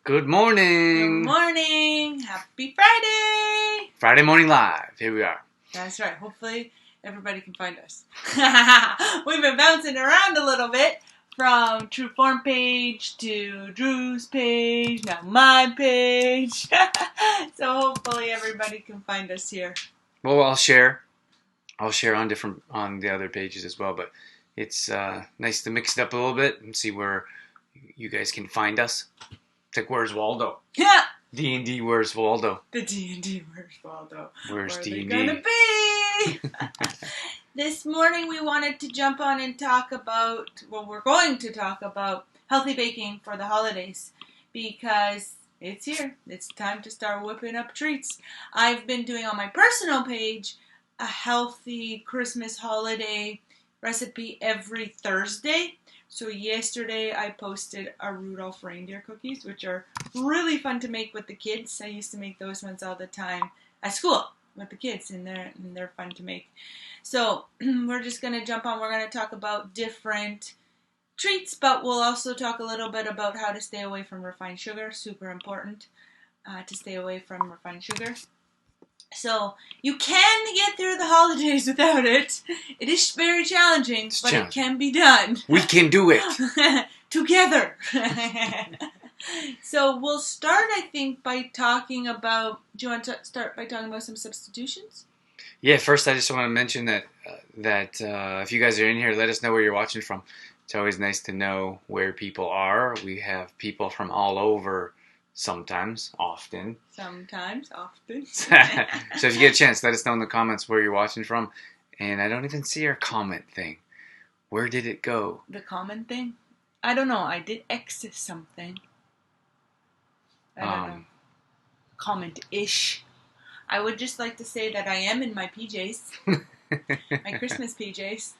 Good morning. Good morning. Happy Friday. Friday morning live. Here we are. That's right. Hopefully everybody can find us. We've been bouncing around a little bit from True Form page to Drew's page, now my page. So hopefully everybody can find us here. Well, I'll share on the other pages as well, but it's nice to mix it up a little bit and see where you guys can find us. It's like, where's Waldo? Yeah. D&D, where's Waldo? The D&D, where's Waldo? Where's D&D? Where are they gonna be? This morning we wanted to jump on and talk about, we're going to talk about healthy baking for the holidays because it's here. It's time to start whipping up treats. I've been doing on my personal page a healthy Christmas holiday recipe every Thursday. So yesterday I posted a Rudolph reindeer cookies, which are really fun to make with the kids. I used to make those ones all the time at school with the kids, and they're fun to make. So we're just going to jump on. We're going to talk about different treats, but we'll also talk a little bit about how to stay away from refined sugar. Super important to stay away from refined sugar. So you can get through the holidays without it. It is very challenging, it can be done. We can do it. Together. So we'll start, I think, by talking about, do you want to start by talking about some substitutions? Yeah, first I just want to mention that if you guys are in here, let us know where you're watching from. It's always nice to know where people are. We have people from all over. Sometimes, often. So if you get a chance, let us know in the comments where you're watching from. And I don't even see our comment thing. Where did it go? The comment thing? I don't know. I did X something. I don't know. Comment-ish. I would just like to say that I am in my PJs. My Christmas PJs.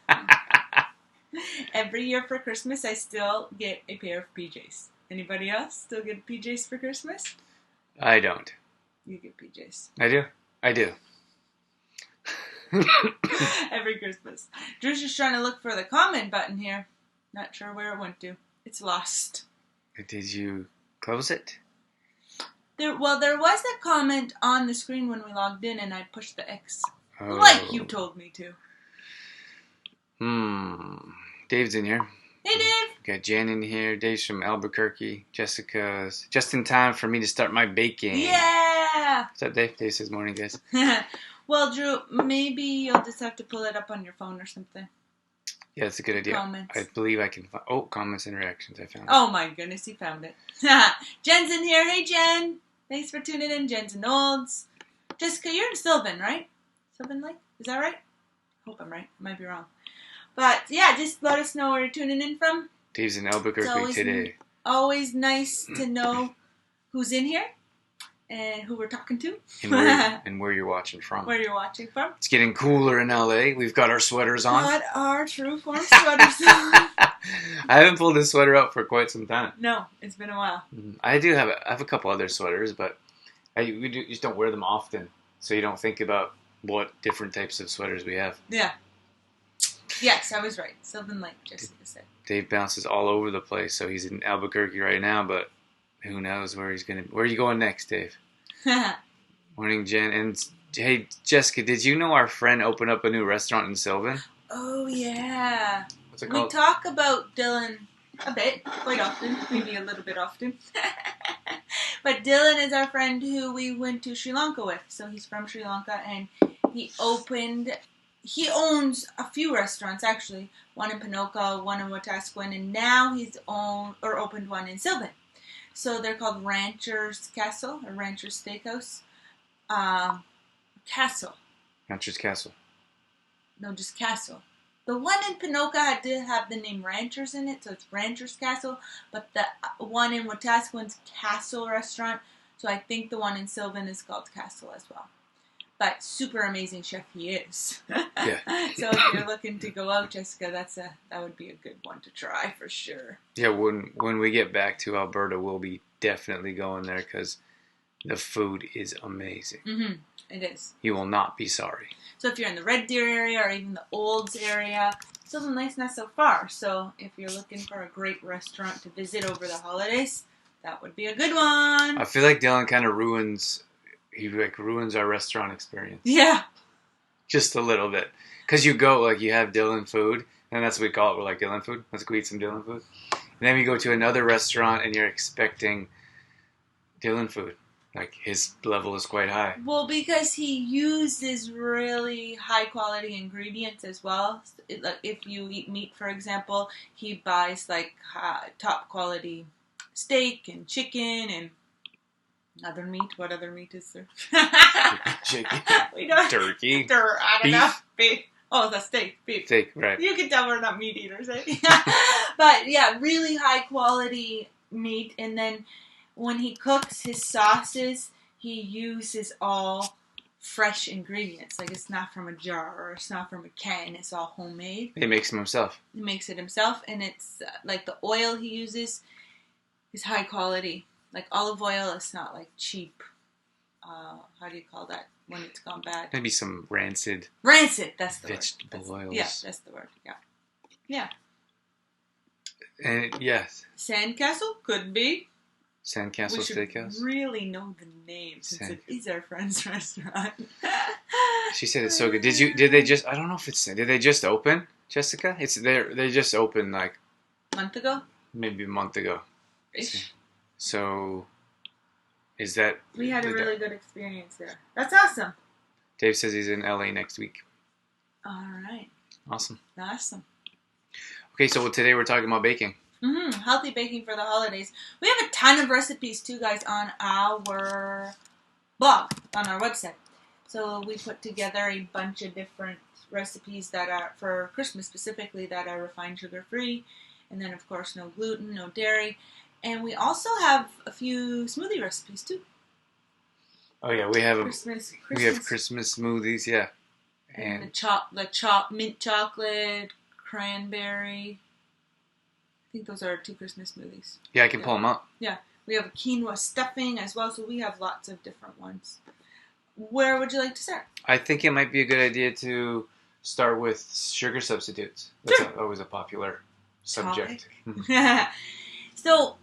Every year for Christmas, I still get a pair of PJs. Anybody else still get PJs for Christmas? I don't. You get PJs. I do. Every Christmas. Drew's just trying to look for the comment button here. Not sure where it went to. It's lost. Did you close it? There was a comment on the screen when we logged in, and I pushed the X. Oh. Like you told me to. Dave's in here. Hey, Dave. Got Jen in here. Dave's from Albuquerque. Jessica's just in time for me to start my baking. Yeah! What's up, Dave? Dave says, morning, guys. Well, Drew, maybe you'll just have to pull it up on your phone or something. Yeah, that's a good idea. Comments. I believe I can find... Oh, comments and reactions. I found it. Oh, my goodness, you found it. Jen's in here. Hey, Jen. Thanks for tuning in. Jen's in Olds. Jessica, you're in Sylvan, right? Sylvan Lake? Is that right? I hope I'm right. I might be wrong. But, yeah, just let us know where you're tuning in from. Dave's in Albuquerque today. Always nice to know who's in here and who we're talking to. And where you're watching from. Where you're watching from. It's getting cooler in LA. We've got our sweaters on. Got our True Form sweaters on. I haven't pulled this sweater out for quite some time. No, it's been a while. I have a couple other sweaters, but we just don't wear them often. So you don't think about what different types of sweaters we have. Yeah. Yes, I was right. Sylvan Lake, Jessica said. Dave bounces all over the place, so he's in Albuquerque right now, but who knows where he's going to... Where are you going next, Dave? Morning, Jen. And, hey, Jessica, did you know our friend opened up a new restaurant in Sylvan? Oh, yeah. What's it called? We talk about Dylan a bit, quite often, maybe a little bit often. But Dylan is our friend who we went to Sri Lanka with. So he's from Sri Lanka, and he owns a few restaurants, actually. One in Ponoka, one in Wetaskiwin, and now he's opened one in Sylvan. So they're called Rancher's Castle, or Rancher's Steakhouse. Castle. Rancher's Castle. No, just Castle. The one in Ponoka did have the name Ranchers in it, so it's Rancher's Castle. But the one in Wetaskiwin's Castle Restaurant, so I think the one in Sylvan is called Castle as well. But super amazing chef he is. Yeah. So if you're looking to go out, Jessica, that would be a good one to try for sure. Yeah, when we get back to Alberta, we'll be definitely going there because the food is amazing. Mm-hmm. It is. You will not be sorry. So if you're in the Red Deer area or even the Olds area, Sylvan Lake's not so far. So if you're looking for a great restaurant to visit over the holidays, That would be a good one. I feel like Dylan kind of ruins our restaurant experience. Yeah. Just a little bit. Because you go, like, you have Dylan food, and that's what we call it. We're like, Dylan food? Let's go eat some Dylan food. And then we go to another restaurant, and you're expecting Dylan food. Like, his level is quite high. Well, because he uses really high-quality ingredients as well. Like, if you eat meat, for example, he buys, like, top-quality steak and chicken and other meat. What other meat is there? Chicken. We don't. Turkey. I don't know. Beef. Oh, that's steak. Beef. Steak, right. You can tell we're not meat eaters, eh? But, yeah, really high-quality meat. And then when he cooks his sauces, he uses all fresh ingredients. Like, it's not from a jar or it's not from a can. It's all homemade. He makes them himself. He makes it himself. And it's, like, the oil he uses is high quality. Like, olive oil is not, like, cheap. How do you call that when it's gone bad? Maybe some rancid. Rancid, that's the vegetable word. oils. Yeah, that's the word. Yeah. Yeah. And, yes. Sandcastle? Could be. Sandcastle Steakhouse? We really know the name since it is our friend's restaurant. She said it's so good. Did they just, I don't know if it's, did they just open, Jessica? They just opened, like, month ago? Maybe a month ago. Ish. So, is that... We had a really good experience there. That's awesome. Dave says he's in LA next week. All right. Awesome. Awesome. Okay, so today we're talking about baking. Healthy baking for the holidays. We have a ton of recipes, too, guys, on our blog, on our website. So we put together a bunch of different recipes that are, for Christmas specifically, that are refined sugar-free. And then, of course, no gluten, no dairy. And we also have a few smoothie recipes, too. Oh, yeah, we have Christmas. We have Christmas smoothies, yeah. And mint chocolate, cranberry. I think those are 2 Christmas smoothies. Yeah, I can pull them up. Yeah. We have a quinoa stuffing as well, so we have lots of different ones. Where would you like to start? I think it might be a good idea to start with sugar substitutes. That's always a popular subject. So,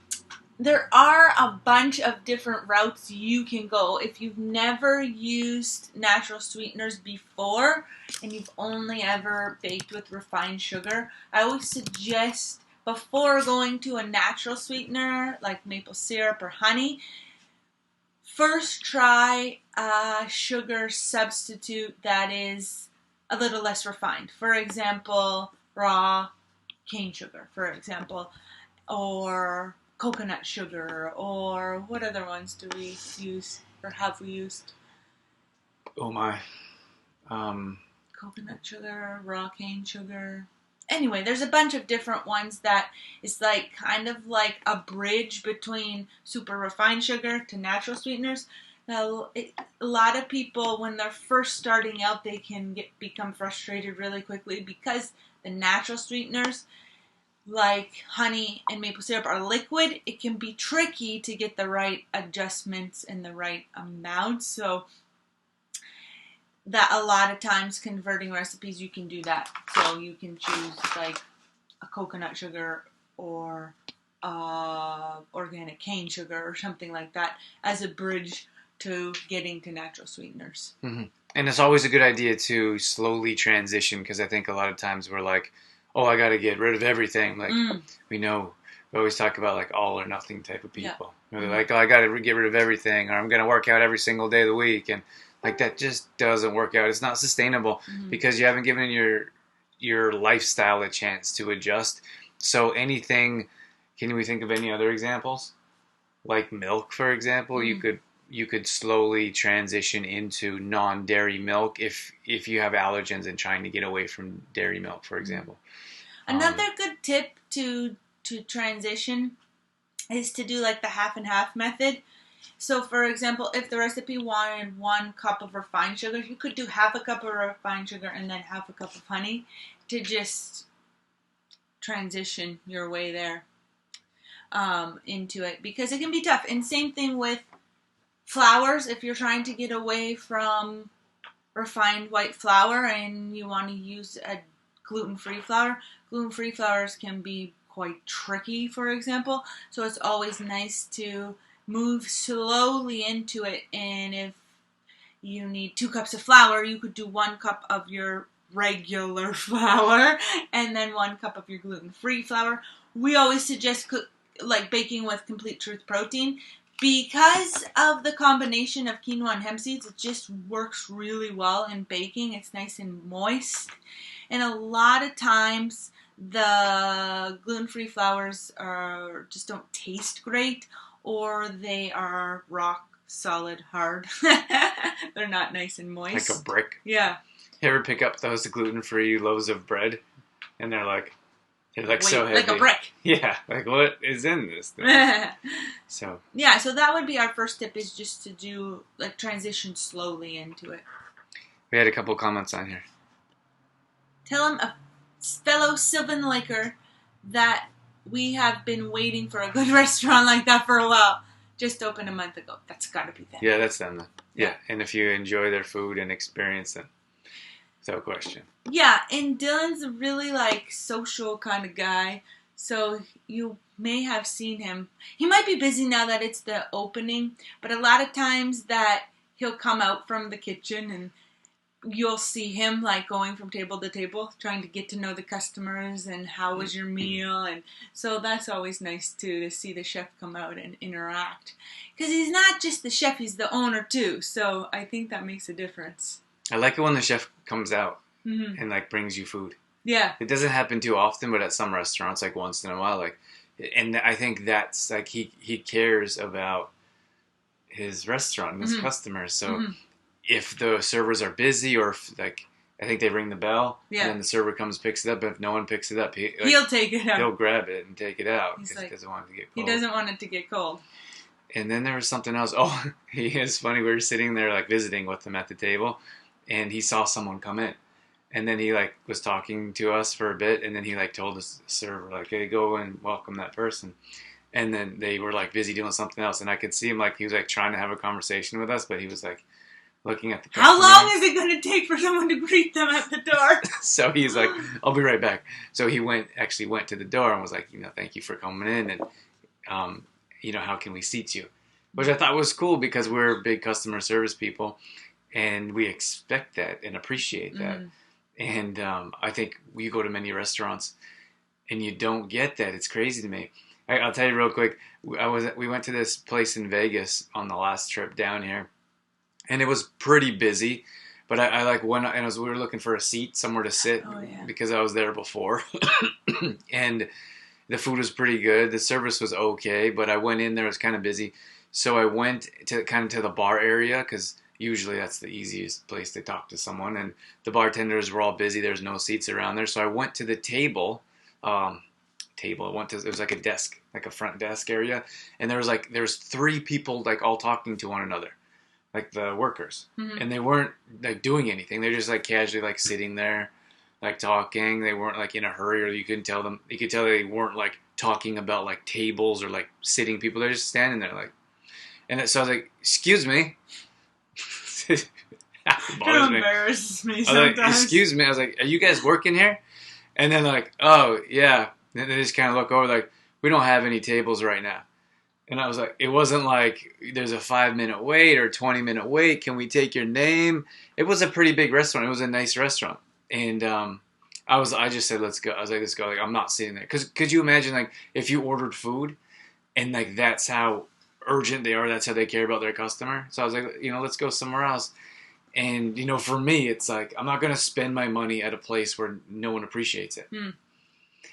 there are a bunch of different routes you can go. If you've never used natural sweeteners before, and you've only ever baked with refined sugar, I always suggest, before going to a natural sweetener like maple syrup or honey, first try a sugar substitute that is a little less refined. For example, raw cane sugar, for example, or coconut sugar, or what other ones do we use or have we used? Oh my. Coconut sugar, raw cane sugar. Anyway, there's a bunch of different ones that is like kind of like a bridge between super refined sugar to natural sweeteners. Now, a lot of people, when they're first starting out, they can become frustrated really quickly because the natural sweeteners, like honey and maple syrup, are liquid. It can be tricky to get the right adjustments and the right amount. So that a lot of times converting recipes, you can do that. So you can choose like a coconut sugar or organic cane sugar or something like that as a bridge to getting to natural sweeteners. Mm-hmm. And it's always a good idea to slowly transition, because I think a lot of times we're like, oh, I got to get rid of everything. Like, we always talk about like all or nothing type of people. Yeah. They're like, oh, I got to get rid of everything, or I'm going to work out every single day of the week. And like, that just doesn't work out. It's not sustainable because you haven't given your lifestyle a chance to adjust. So anything, can we think of any other examples? Like milk, for example, you could slowly transition into non-dairy milk if you have allergens and trying to get away from dairy milk, for example. Another good tip to transition is to do like the half and half method. So, for example, if the recipe wanted 1 cup of refined sugar, you could do half a cup of refined sugar and then half a cup of honey to just transition your way there into it, because it can be tough. And same thing with flours. If you're trying to get away from refined white flour and you want to use a gluten-free flour, gluten-free flours can be quite tricky, for example. So it's always nice to move slowly into it. And if you need 2 cups of flour, you could do 1 cup of your regular flour and then 1 cup of your gluten-free flour. We always suggest baking with Complete Truth protein because of the combination of quinoa and hemp seeds. It just works really well in baking. It's nice and moist. And a lot of times the gluten-free flours just don't taste great, or they are rock solid hard. They're not nice and moist. Like a brick. Yeah. You ever pick up those gluten-free loaves of bread, and they're like so heavy, like a brick. Yeah, like what is in this thing? So yeah, so that would be our first tip, is just to do transition slowly into it. We had a couple comments on here. Tell him, a fellow Sylvan Laker, that we have been waiting for a good restaurant like that for a while. Just opened a month ago. That's got to be them. Yeah, that's them then. Yeah, and if you enjoy their food and experience it, without question. Yeah, and Dylan's a really social kind of guy, so you may have seen him. He might be busy now that it's the opening, but a lot of times that he'll come out from the kitchen and you'll see him going from table to table, trying to get to know the customers and how was your meal. And so that's always nice too, to see the chef come out and interact. Because he's not just the chef, he's the owner too. So I think that makes a difference. I like it when the chef comes out and brings you food. Yeah. It doesn't happen too often, but at some restaurants, once in a while, and I think that's he cares about his restaurant and his customers. So if the servers are busy, or if, I think they ring the bell, and then the server comes, picks it up. If no one picks it up, he'll take it out. He'll grab it and take it out because he doesn't want it to get cold. He doesn't want it to get cold. And then there was something else. Oh, it's funny. We were sitting there visiting with him at the table, and he saw someone come in. And then he was talking to us for a bit, and then he told the server hey, go and welcome that person. And then they were busy doing something else, and I could see him he was trying to have a conversation with us, but he was looking at the customer. How long is it going to take for someone to greet them at the door? So he's I'll be right back. So he went to the door and was thank you for coming in, and how can we seat you? Which I thought was cool because we're big customer service people, and we expect that and appreciate that. And I think we go to many restaurants and you don't get that. It's crazy to me. I'll tell you real quick. We went to this place in Vegas on the last trip down here, and it was pretty busy. But I went, and we were looking for a seat, somewhere to sit, because I was there before. And the food was pretty good. The service was okay, but I went in there, it was kind of busy. So I went to the bar area, because usually that's the easiest place to talk to someone. And the bartenders were all busy. There's no seats around there. So I went to the table. It was a desk, a front desk area. And there was 3 people all talking to one another, the workers. And they weren't doing anything. They're just casually sitting there, talking. They weren't in a hurry, or you could tell they weren't talking about tables or sitting people. They're just standing there and so I was excuse me. It embarrasses me sometimes. I was excuse me. I was are you guys working here? And then oh yeah. And they just kind of look over we don't have any tables right now. And I was it wasn't there's a 5-minute wait or 20-minute wait. Can we take your name? It was a pretty big restaurant. It was a nice restaurant. And I just said, let's go. I was let's go. I'm not sitting there. Because could you imagine if you ordered food and that's how urgent they are, that's how they care about their customer. So I was let's go somewhere else. And for me, it's I'm not going to spend my money at a place where no one appreciates it.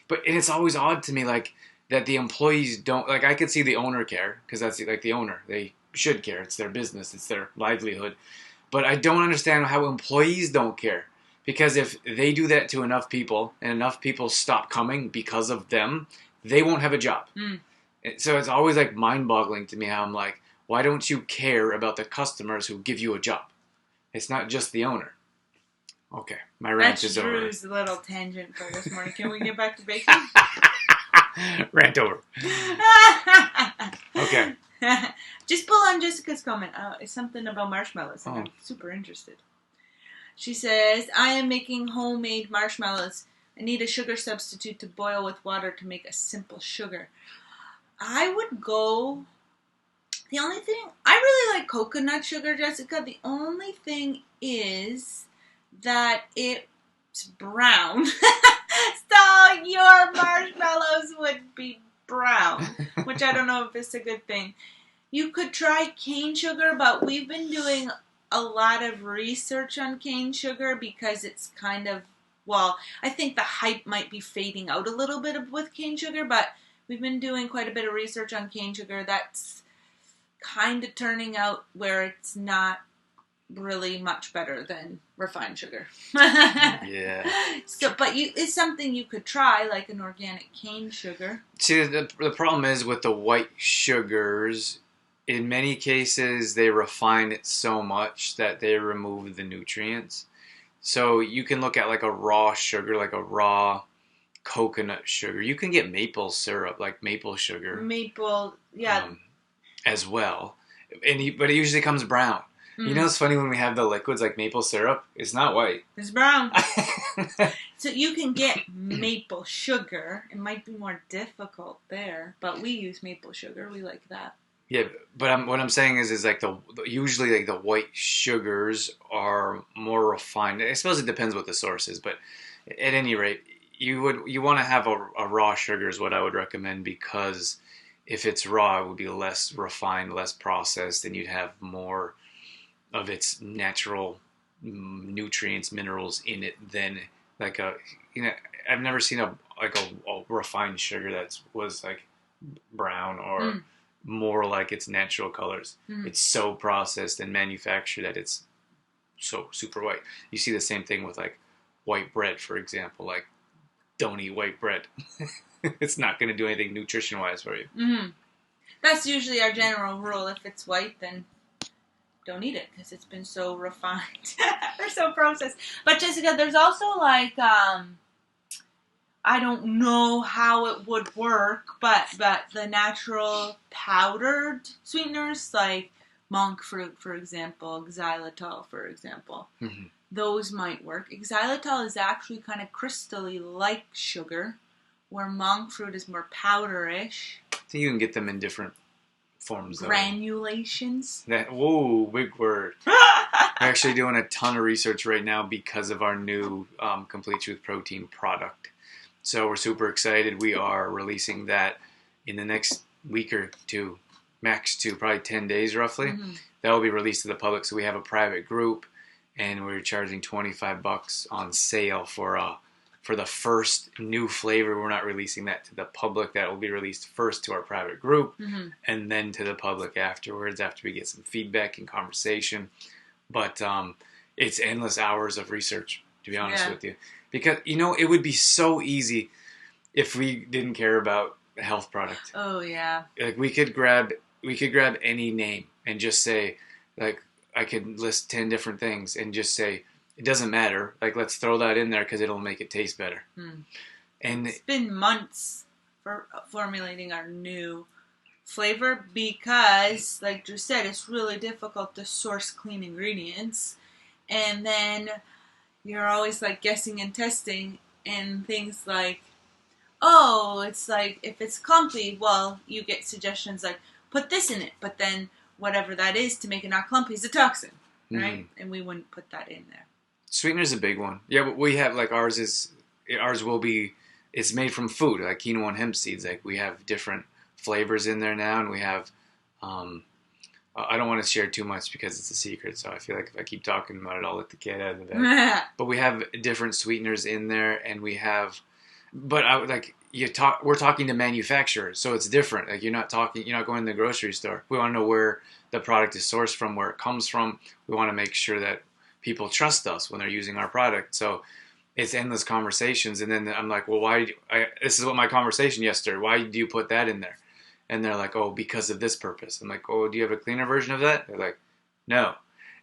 But and it's always odd to me that the employees don't I could see the owner care, because that's the owner, they should care. It's their business, it's their livelihood. But I don't understand how employees don't care, because if they do that to enough people and enough people stop coming because of them, they won't have a job. So it's always mind-boggling to me how I'm why don't you care about the customers who give you a job? It's not just the owner. Okay, my rant is over. That's Drew's little tangent for this morning. Can we get back to baking? Rant over. Okay. Just pull on Jessica's comment. It's something about marshmallows, and I'm super interested. She says, I am making homemade marshmallows. I need a sugar substitute to boil with water to make a simple sugar. I would go... The only thing... I really like coconut sugar, Jessica. The only thing is that it's brown. So your marshmallows would be brown, which I don't know if it's a good thing. You could try cane sugar, but we've been doing a lot of research on cane sugar because it's kind of, well, I think the hype might be fading out a little bit with cane sugar, but we've been doing quite a bit of research on cane sugar that's kind of turning out where it's not really much better than refined sugar. Yeah. So, but it's something you could try, like an organic cane sugar. See, the problem is with the white sugars, in many cases, they refine it so much that they remove the nutrients. So you can look at like a raw sugar, like a raw coconut sugar. You can get maple syrup, like maple sugar. Maple, yeah. As well. But it usually comes brown. You know, it's funny when we have the liquids like maple syrup, it's not white. It's brown. So you can get maple sugar. It might be more difficult there, but we use maple sugar. We like that. Yeah, but what I'm saying is like usually like the white sugars are more refined. I suppose it depends what the source is, but at any rate, you want to have a raw sugar is what I would recommend, because if it's raw, it would be less refined, less processed, and you'd have more of its natural nutrients, minerals in it than like I've never seen a refined sugar that was like brown or more like its natural colors. It's so processed and manufactured that it's so super white. You see the same thing with like white bread, for example. Like, don't eat white bread. It's not going to do anything nutrition wise for you. That's usually our general rule. If it's white, then don't eat it because it's been so refined or so processed. But Jessica, there's also like I don't know how it would work, but the natural powdered sweeteners like monk fruit, for example, xylitol, for example, those might work. Xylitol is actually kind of crystally like sugar, where monk fruit is more powderish. I think you can get them in different forms. Granulations. Whoa, big word. We're actually doing a ton of research right now because of our new Complete Truth Protein product. So we're super excited. We are releasing that in the next week or two, max 2, probably 10 days roughly. That will be released to the public. So we have a private group, and we're charging $25 on sale for the first new flavor. We're not releasing that to the public. That will be released first to our private group and then to the public afterwards, after we get some feedback and conversation. But it's endless hours of research, to be honest with you. Because, it would be so easy if we didn't care about a health product. Oh, yeah. Like, we could grab any name and just say, like, I could list 10 different things and just say, it doesn't matter. Like, let's throw that in there because it'll make it taste better. And it's been months for formulating our new flavor because, like Drew said, it's really difficult to source clean ingredients. And then you're always like guessing and testing, and things like, oh, it's like if it's clumpy, well, you get suggestions like put this in it, but then whatever that is to make it not clumpy is a toxin, right? And we wouldn't put that in there. Sweetener's a big one. Yeah, but we have like ours will be, it's made from food, like quinoa and hemp seeds. Like, we have different flavors in there now, and we have I don't want to share too much because it's a secret, so I feel like if I keep talking about it, I'll let the cat out of the bag. But we have different sweeteners in there, and we have, but we're talking to manufacturers, so it's different. Like, you're not going to the grocery store. We want to know where the product is sourced from, where it comes from. We want to make sure that people trust us when they're using our product. So it's endless conversations, and then I'm like, well, this is what my conversation yesterday. Why do you put that in there? And they're like, oh, because of this purpose. I'm like, oh, do you have a cleaner version of that? They're like, no.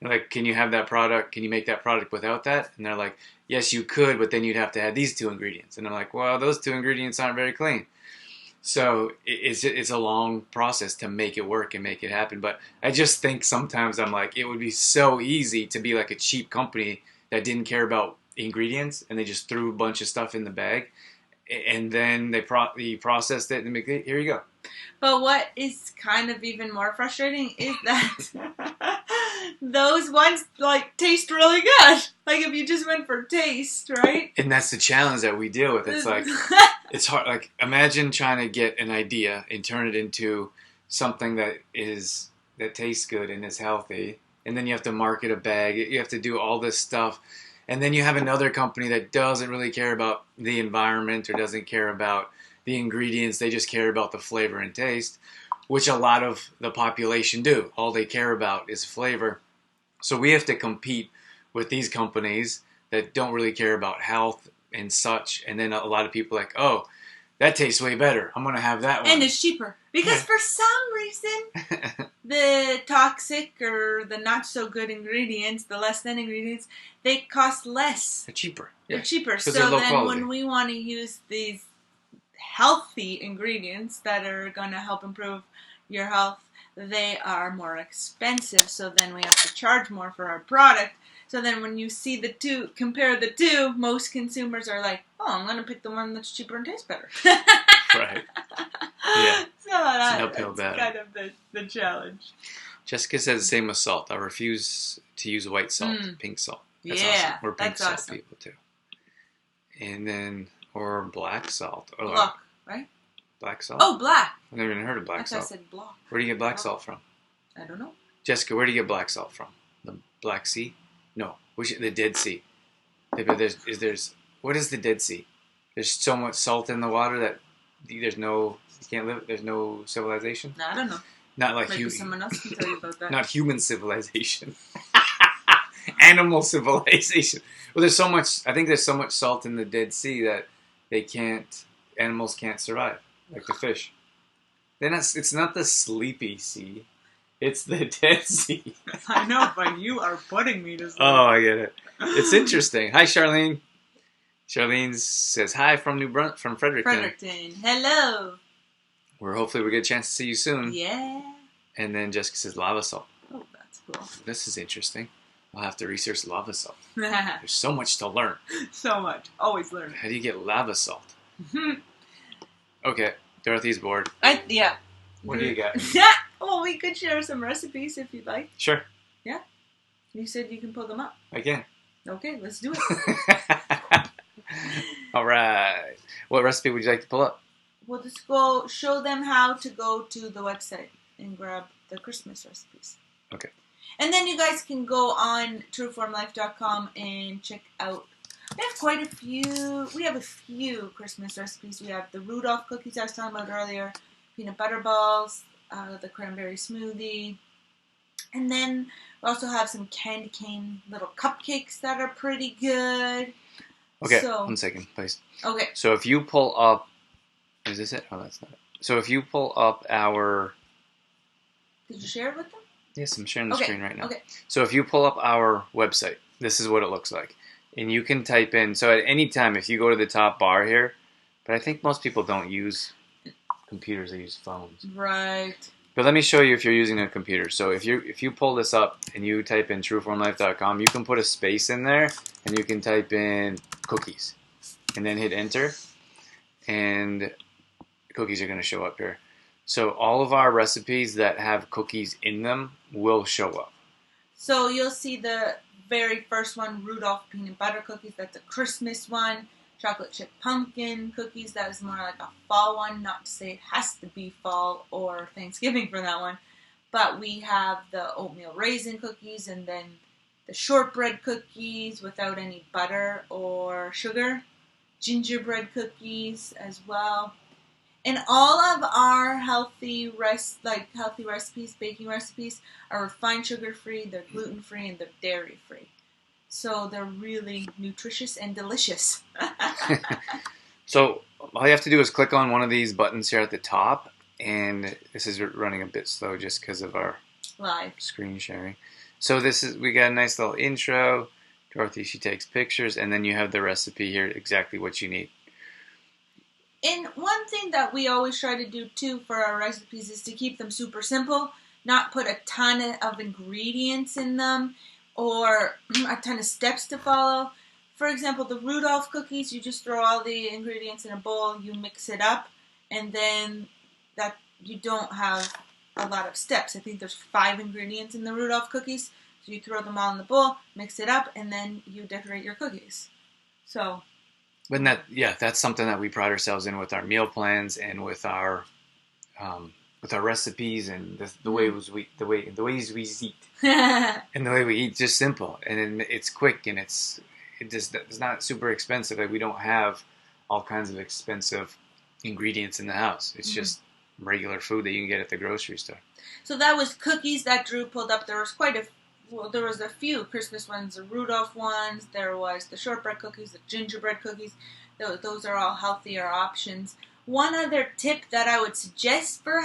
And like, can you have that product? Can you make that product without that? And they're like, yes, you could, but then you'd have to add these 2 ingredients. And I'm like, well, those 2 ingredients aren't very clean. So it's a long process to make it work and make it happen. But I just think sometimes I'm like, it would be so easy to be like a cheap company that didn't care about ingredients, and they just threw a bunch of stuff in the bag, and then they processed it and make it, here you go. But what is kind of even more frustrating is that those ones like taste really good. Like if you just went for taste, right? And that's the challenge that we deal with. It's like it's hard. Like imagine trying to get an idea and turn it into something that tastes good and is healthy, and then you have to market a bag. You have to do all this stuff, and then you have another company that doesn't really care about the environment or doesn't care about the ingredients. They just care about the flavor and taste, which a lot of the population do. All they care about is flavor. So we have to compete with these companies that don't really care about health and such. And then a lot of people are like, oh, that tastes way better. I'm going to have that one. And it's cheaper. Because for some reason, the toxic or the not so good ingredients, the less than ingredients, they cost less. They're cheaper. They're cheaper. So they're low then quality. When we want to use these healthy ingredients that are going to help improve your health, they are more expensive. So then we have to charge more for our product. So then when you see the two, compare the two, most consumers are like, oh, I'm going to pick the one that's cheaper and tastes better. Right. Yeah. So that's an uphill battle. Kind of the challenge. Jessica says the same with salt. I refuse to use white salt, pink salt. That's awesome. We're pink salt awesome. People too. And then, or black salt. Oh, Block, right? Black salt? Oh, black. I've never even heard of black salt. I said block. Where do you get black salt from? I don't know. Jessica, where do you get black salt from? The Black Sea? No. The Dead Sea. What is the Dead Sea? There's so much salt in the water that there's no civilization? No, I don't know. Not like maybe someone else can tell you about that. Not human civilization. Animal civilization. Well, I think there's so much salt in the Dead Sea that animals can't survive, like the fish. It's not the Sleepy Sea. It's the Dead Sea. I know, but you are putting me to sleep. Oh, I get it. It's interesting. Hi, Charlene. Charlene says hi from from Fredericton. Hello. Hopefully we get a chance to see you soon. Yeah. And then Jessica says lava salt. Oh, that's cool. This is interesting. I'll have to research lava salt. There's so much to learn. So much. Always learn. How do you get lava salt? Okay, Dorothy's bored. Yeah. What do you got? Well, we could share some recipes if you'd like. Sure. Yeah. You said you can pull them up. I can. Okay, let's do it. All right. What recipe would you like to pull up? We'll just go show them how to go to the website and grab the Christmas recipes. Okay. And then you guys can go on trueformlife.com and check out. We have a few Christmas recipes. We have the Rudolph cookies I was talking about earlier, peanut butter balls, the cranberry smoothie. And then we also have some candy cane little cupcakes that are pretty good. Okay, 1 second, please. Okay. So if you pull up... Is this it? Oh, that's not it. So if you pull up our... Did you share it with them? Yes, I'm sharing the screen right now. Okay. So if you pull up our website, this is what it looks like. And you can type in... So at any time, if you go to the top bar here... But I think most people don't use computers, they use phones. Right. But let me show you if you're using a computer. So if you pull this up and you type in trueformlife.com, you can put a space in there and you can type in cookies and then hit enter and cookies are going to show up here. So all of our recipes that have cookies in them will show up. So you'll see the very first one, Rudolph peanut butter cookies. That's a Christmas one. Chocolate chip pumpkin cookies, that is more like a fall one. Not to say it has to be fall or Thanksgiving for that one. But we have the oatmeal raisin cookies and then the shortbread cookies without any butter or sugar. Gingerbread cookies as well. And all of our healthy recipes, baking recipes, are refined sugar-free, they're gluten-free, and they're dairy-free. So they're really nutritious and delicious. So all you have to do is click on one of these buttons here at the top. And this is running a bit slow just because of our live screen sharing. So we got a nice little intro. Dorothy, she takes pictures. And then you have the recipe here, exactly what you need. And one thing that we always try to do too for our recipes is to keep them super simple. Not put a ton of ingredients in them. Or a ton of steps to follow. for example, the Rudolph cookies, you just throw all the ingredients in a bowl, you mix it up, and then that you don't have a lot of steps. I think there's 5 ingredients in the Rudolph cookies. So you throw them all in the bowl, mix it up, and then you decorate your cookies. So, but that's something that we pride ourselves in with our meal plans and with our recipes and the ways we eat and the way we eat. Just simple, and it's quick, and it's not super expensive. Like, we don't have all kinds of expensive ingredients in the house. It's just regular food that you can get at the grocery store. So that was cookies that Drew pulled up. There was a few Christmas ones, the Rudolph ones. There was the shortbread cookies, the gingerbread cookies. Those are all healthier options. One other tip that I would suggest for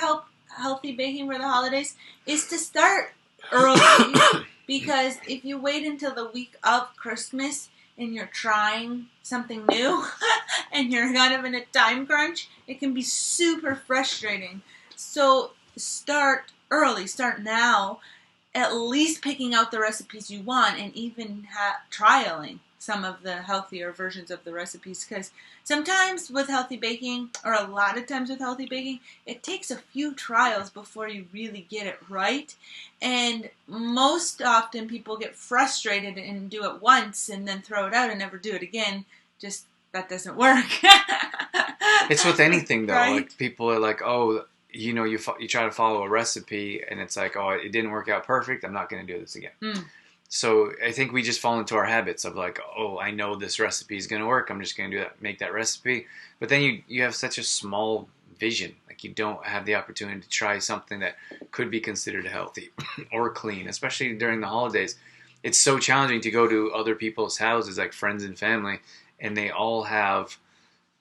healthy baking for the holidays is to start early. Because if you wait until the week of Christmas and you're trying something new and you're kind of in a time crunch, it can be super frustrating. So start early, start now, at least picking out the recipes you want and even trialing some of the healthier versions of the recipes. Because sometimes with healthy baking, or a lot of times with healthy baking, it takes a few trials before you really get it right. And most often people get frustrated and do it once and then throw it out and never do it again. Just, that doesn't work. It's with anything, though. Right? Like, people are like, oh, you try to follow a recipe and it's like, oh, it didn't work out perfect, I'm not going to do this again. So I think we just fall into our habits of like, oh, I know this recipe is going to work, I'm just going to do that, make that recipe. But then you have such a small vision. Like, you don't have the opportunity to try something that could be considered healthy or clean, especially during the holidays. It's so challenging to go to other people's houses, like friends and family, and they all have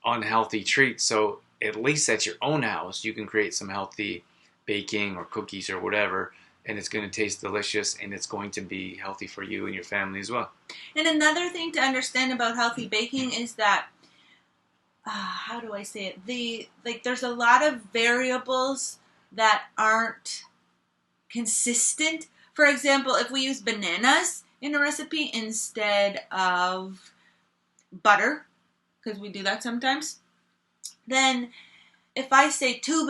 unhealthy treats. So at least at your own house, you can create some healthy baking or cookies or whatever, and it's going to taste delicious, and it's going to be healthy for you and your family as well. And another thing to understand about healthy baking is that, how do I say it? There's a lot of variables that aren't consistent. For example, if we use bananas in a recipe instead of butter, because we do that sometimes, then if I say two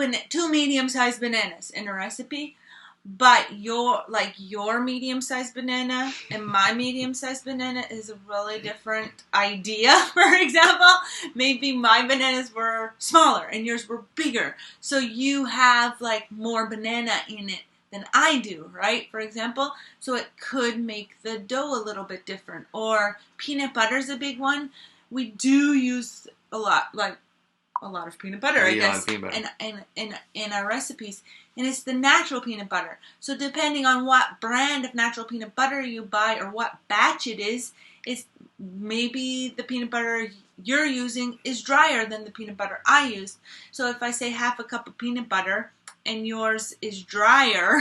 medium-sized bananas in a recipe, but your medium-sized banana and my medium-sized banana is a really different idea. For example, maybe my bananas were smaller and yours were bigger, so you have like more banana in it than I do, right? For example, so it could make the dough a little bit different. Or peanut butter is a big one. We do use a lot of peanut butter, I guess, in our recipes. And it's the natural peanut butter. So depending on what brand of natural peanut butter you buy or what batch it is maybe the peanut butter you're using is drier than the peanut butter I used. So if I say half a cup of peanut butter and yours is drier,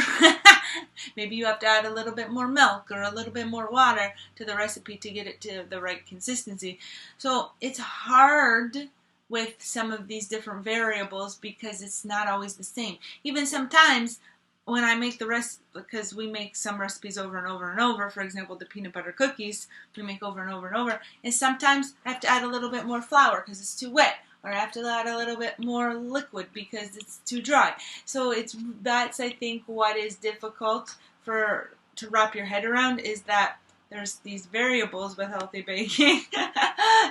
maybe you have to add a little bit more milk or a little bit more water to the recipe to get it to the right consistency. So it's hard with some of these different variables because it's not always the same. Even sometimes when I make the recipe, because we make some recipes over and over and over, for example, the peanut butter cookies we make over and over and over, and sometimes I have to add a little bit more flour because it's too wet, or I have to add a little bit more liquid because it's too dry. So that's I think what is difficult to wrap your head around, is that there's these variables with healthy baking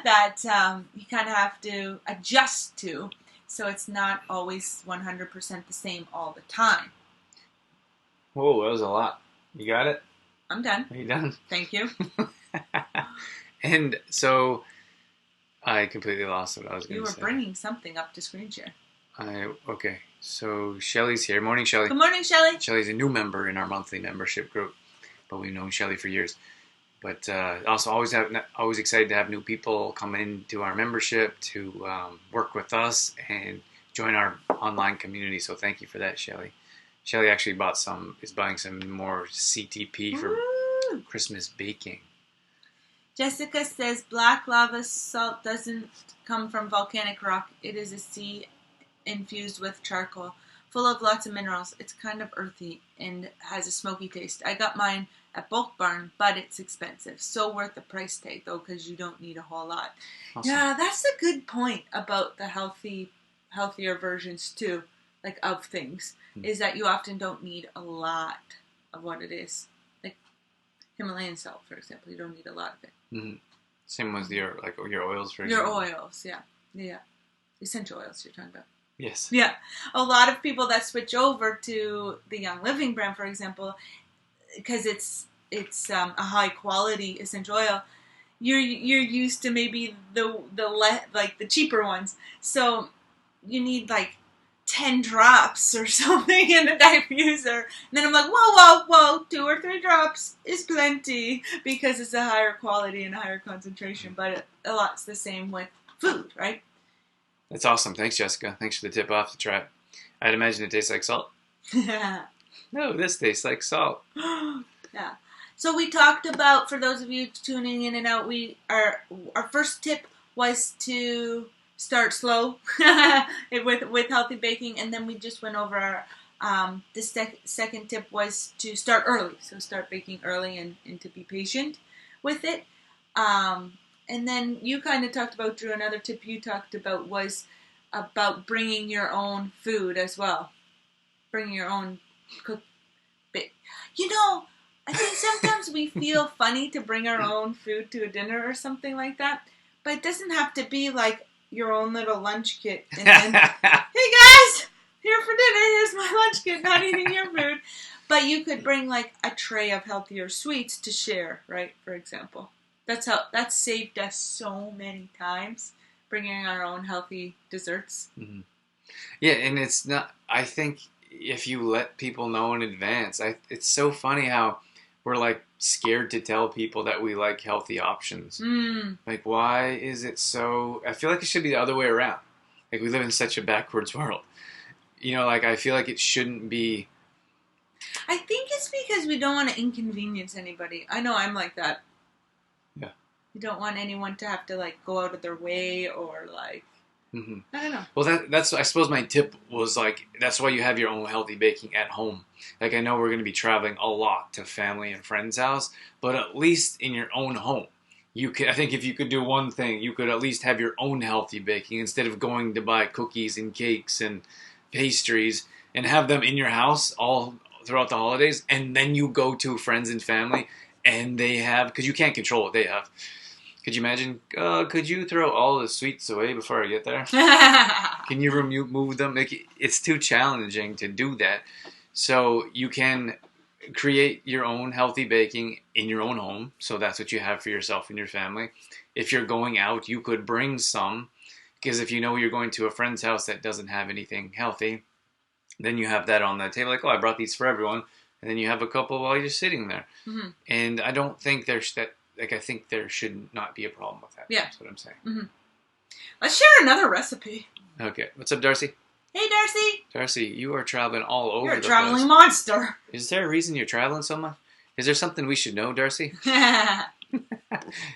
that you kind of have to adjust to, so it's not always 100% the same all the time. Whoa, that was a lot. You got it? I'm done. Are you done? Thank you. And so I completely lost what I was going to say. You were bringing something up to screen share. Okay, so Shelly's here. Morning, Shelly. Good morning, Shelly. Shelly's a new member in our monthly membership group, but we've known Shelly for years. But also always excited to have new people come into our membership to work with us and join our online community. So thank you for that, Shelly. Shelly actually is buying some more CTP for Christmas baking. Jessica says black lava salt doesn't come from volcanic rock. It is a sea infused with charcoal. full of lots of minerals. It's kind of earthy and has a smoky taste. I got mine at Bulk Barn, but it's expensive. So worth the price tag, though, because you don't need a whole lot. Awesome. Yeah, that's a good point about the healthier versions, too, like of things, is that you often don't need a lot of what it is. Like Himalayan salt, for example, you don't need a lot of it. Mm-hmm. Same with your oils, for example. Your oils, yeah. Essential oils you're talking about. Yes. Yeah. A lot of people that switch over to the Young Living brand, for example, because it's a high quality essential oil, you're used to maybe the cheaper ones. So you need like 10 drops or something in a diffuser. And then I'm like, whoa, 2 or 3 drops is plenty because it's a higher quality and a higher concentration. But a lot's the same with food, right? That's awesome. Thanks, Jessica. Thanks for the tip off to try it. I'd imagine it tastes like salt. No, this tastes like salt. Yeah. So we talked about, for those of you tuning in and out, our first tip was to start slow with healthy baking, and then we just went over the second tip was to start early. So start baking early and to be patient with it. And then you kind of talked about, Drew, another tip you talked about was about bringing your own food as well. Bringing your own cooked bake. I think sometimes we feel funny to bring our own food to a dinner or something like that. But it doesn't have to be like your own little lunch kit. And then, hey guys, here for dinner, here's my lunch kit, not eating your food. But you could bring like a tray of healthier sweets to share, right, for example. That's saved us so many times, bringing our own healthy desserts. Mm-hmm. Yeah, and it's not, I think if you let people know in advance, it's so funny how we're like scared to tell people that we like healthy options. Like, why is it so, I feel like it should be the other way around. Like, we live in such a backwards world. Like, I feel like it shouldn't be. I think it's because we don't want to inconvenience anybody. I know I'm like that. Yeah. You don't want anyone to have to, like, go out of their way or, like, Mm-hmm. I don't know. Well, that's I suppose my tip was, like, that's why you have your own healthy baking at home. Like, I know we're going to be traveling a lot to family and friends' house, but at least in your own home, I think if you could do one thing, you could at least have your own healthy baking instead of going to buy cookies and cakes and pastries and have them in your house all throughout the holidays, and then you go to friends and family and they have, because you can't control what they have. Could you imagine, could you throw all the sweets away before I get there? Can you remove them? It's too challenging to do that. So you can create your own healthy baking in your own home. So that's what you have for yourself and your family. If you're going out, you could bring some. Because if you know you're going to a friend's house that doesn't have anything healthy, then you have that on the table. Like, I brought these for everyone. And then you have a couple while you're sitting there. Mm-hmm. And I don't think there's that. Like, I think there should not be a problem with that. Yeah. That's what I'm saying. Mm-hmm. Let's share another recipe. Okay. What's up, Darcy? Hey, Darcy. Darcy, you are traveling all over the place. You're a traveling monster. Is there a reason you're traveling so much? Is there something we should know, Darcy?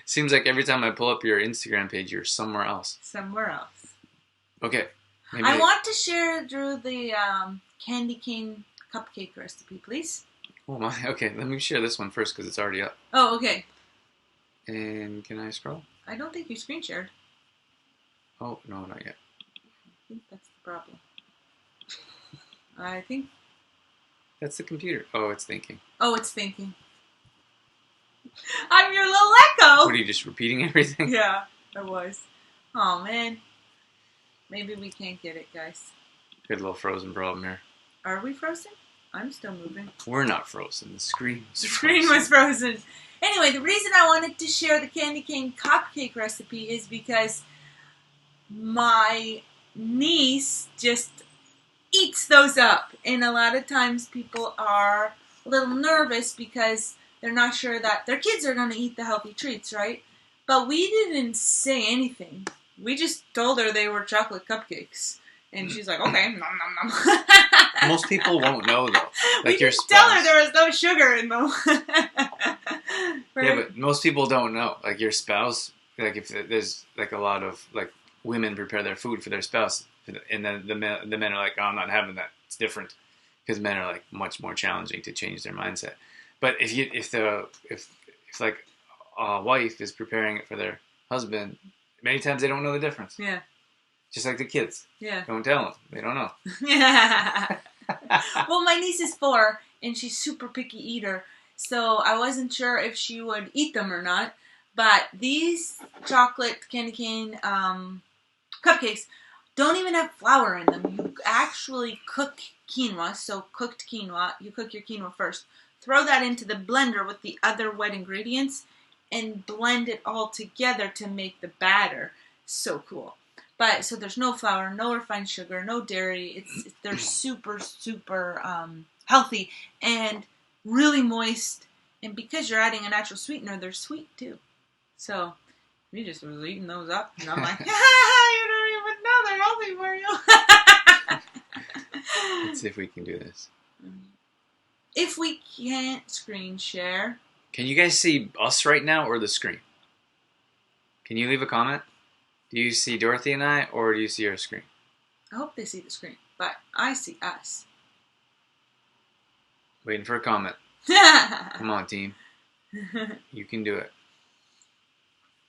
Seems like every time I pull up your Instagram page, you're somewhere else. Somewhere else. Okay. I want to share, Drew, the candy cane cupcake recipe, please. Oh, my. Okay, let me share this one first because it's already up. Oh, okay. And can I scroll? I don't think you screen shared. Oh, no, not yet. I think that's the problem. I think. That's the computer. Oh, it's thinking. Oh, it's thinking. I'm your little echo! What, are you just repeating everything? Yeah, I was. Oh, man. Maybe we can't get it, guys. Good little frozen problem here. Are we frozen? I'm still moving. We're not frozen. The screen was frozen. The screen was frozen. Anyway, the reason I wanted to share the candy cane cupcake recipe is because my niece just eats those up. And a lot of times people are a little nervous because they're not sure that their kids are going to eat the healthy treats, right? But we didn't say anything. We just told her they were chocolate cupcakes. And she's like, okay, nom, nom, nom. Most people won't know, though. Like, we just tell her there was no sugar in them. Right? Yeah, but most people don't know. Like, your spouse, like, if there's, like, a lot of, like, women prepare their food for their spouse, and then the men are like, oh, I'm not having that. it's different because men are like much more challenging to change their mindset. But if like a wife is preparing it for their husband, many times they don't know the difference. Yeah. Just like the kids. Yeah. Don't tell them. They don't know. Well, my niece is 4, and she's super picky eater, so I wasn't sure if she would eat them or not. But these chocolate candy cane cupcakes don't even have flour in them. You actually cook quinoa, so cooked quinoa. You cook your quinoa first. Throw that into the blender with the other wet ingredients and blend it all together to make the batter. So cool. But so there's no flour, no refined sugar, no dairy. They're super, super healthy and really moist. And because you're adding a natural sweetener, they're sweet too. So we just was eating those up, and I'm like, you don't even know they're healthy for you. Let's see if we can do this. If we can't screen share. Can you guys see us right now or the screen? Can you leave a comment? Do you see Dorothy and I, or do you see our screen? I hope they see the screen, but I see us. Waiting for a comment. Come on, team. You can do it.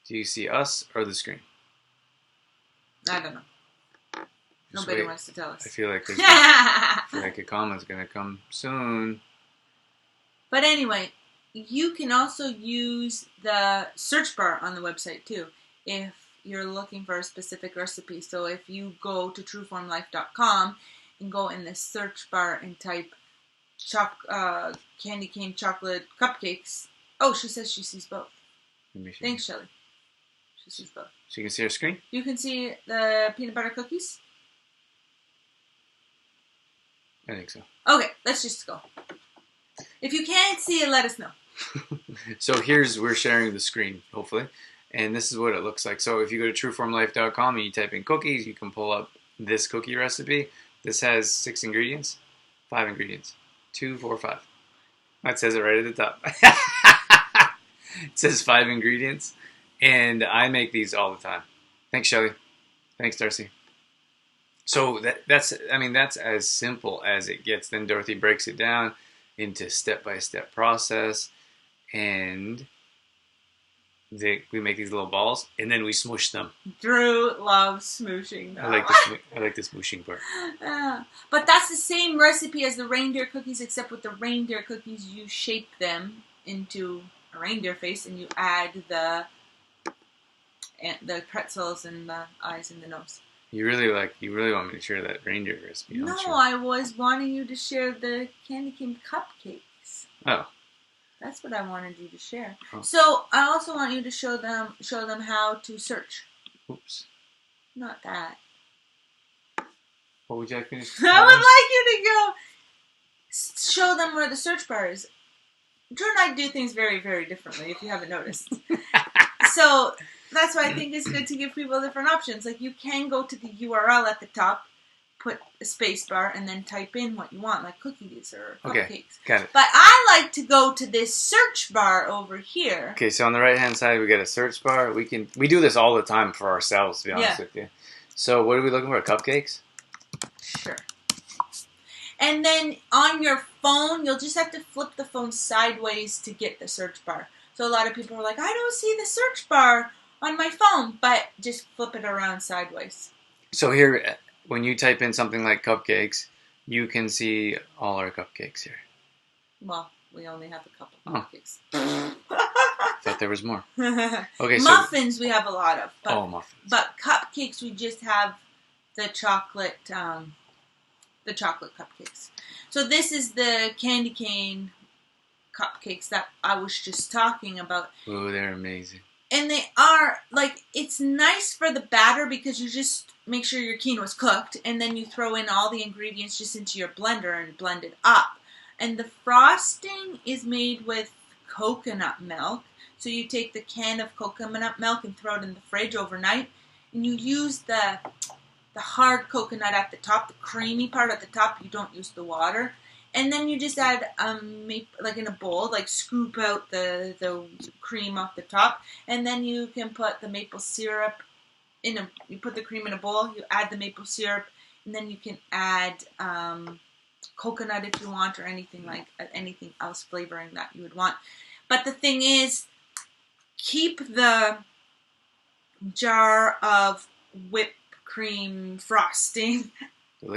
Do you see us or the screen? I don't know. Just Nobody wait. wants to tell us. I feel like a comment's gonna come soon. But anyway, you can also use the search bar on the website too if you're looking for a specific recipe. So if you go to trueformlife.com and go in the search bar and type candy cane chocolate cupcakes. Oh, she says she sees both. Thanks, Shelly. She sees both. So you can see our screen? You can see the peanut butter cookies? I think so. Okay, let's just go. If you can't see it, let us know. So we're sharing the screen, hopefully. And this is what it looks like. So if you go to trueformlife.com and you type in cookies, you can pull up this cookie recipe. This has 6 ingredients. 5 ingredients. 2, 4, 5. That says it right at the top. It says 5 ingredients. And I make these all the time. Thanks, Shelly. Thanks, Darcy. So that's as simple as it gets. Then Dorothy breaks it down into step-by-step process. And we make these little balls, and then we smoosh them. Drew loves smooshing them. I like the smooshing part. But that's the same recipe as the reindeer cookies, except with the reindeer cookies, you shape them into a reindeer face, and you add the pretzels and the eyes and the nose. You really want me to share that reindeer recipe? No, I was wanting you to share the candy cane cupcakes. Oh. That's what I wanted you to share. Oh. So I also want you to show them how to search. Oops. Not that. What would you like me to I would like you to go show them where the search bar is. Drew and I do things very, very differently, if you haven't noticed. So that's why I think it's good to give people different options. Like, you can go to the URL at the top, put a space bar, and then type in what you want, like cookies or cupcakes. Okay, got it. But I like to go to this search bar over here. Okay, so on the right-hand side, we got a search bar. We do this all the time for ourselves, to be honest with you. So what are we looking for? Cupcakes? Sure. And then on your phone, you'll just have to flip the phone sideways to get the search bar. So a lot of people are like, I don't see the search bar on my phone, but just flip it around sideways. So here, when you type in something like cupcakes, you can see all our cupcakes here. Well, we only have a couple cupcakes. Thought there was more. Okay, muffins we have a lot of. But, muffins. But cupcakes we just have the chocolate cupcakes. So this is the candy cane cupcakes that I was just talking about. Oh, they're amazing. And they are, like, it's nice for the batter because you just make sure your quinoa's cooked, and then you throw in all the ingredients just into your blender and blend it up. And the frosting is made with coconut milk. So you take the can of coconut milk and throw it in the fridge overnight, and you use the hard coconut at the top, the creamy part at the top. You don't use the water. And then you just add, like in a bowl, like scoop out the cream off the top. And then you can put the maple syrup you put the cream in a bowl, you add the maple syrup, and then you can add coconut if you want, or anything else flavoring that you would want. But the thing is, keep the jar of whipped cream frosting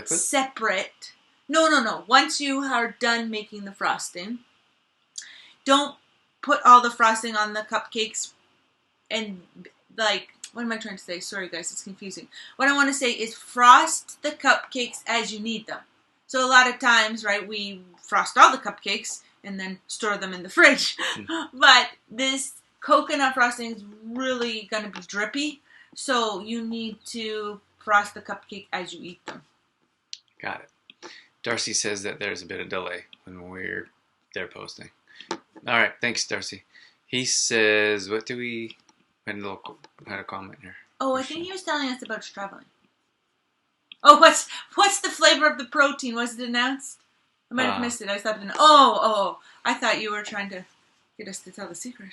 separate. No. Once you are done making the frosting, don't put all the frosting on the cupcakes and what am I trying to say? Sorry guys, it's confusing. What I want to say is frost the cupcakes as you need them. So a lot of times, right, we frost all the cupcakes and then store them in the fridge. But this coconut frosting is really going to be drippy. So you need to frost the cupcake as you eat them. Got it. Darcy says that there's a bit of delay when they're posting. All right, thanks, Darcy. He says, had a comment here. Oh, I think he was telling us about traveling. Oh, what's the flavor of the protein? Was it announced? I might have missed it. I thought I thought you were trying to get us to tell the secret.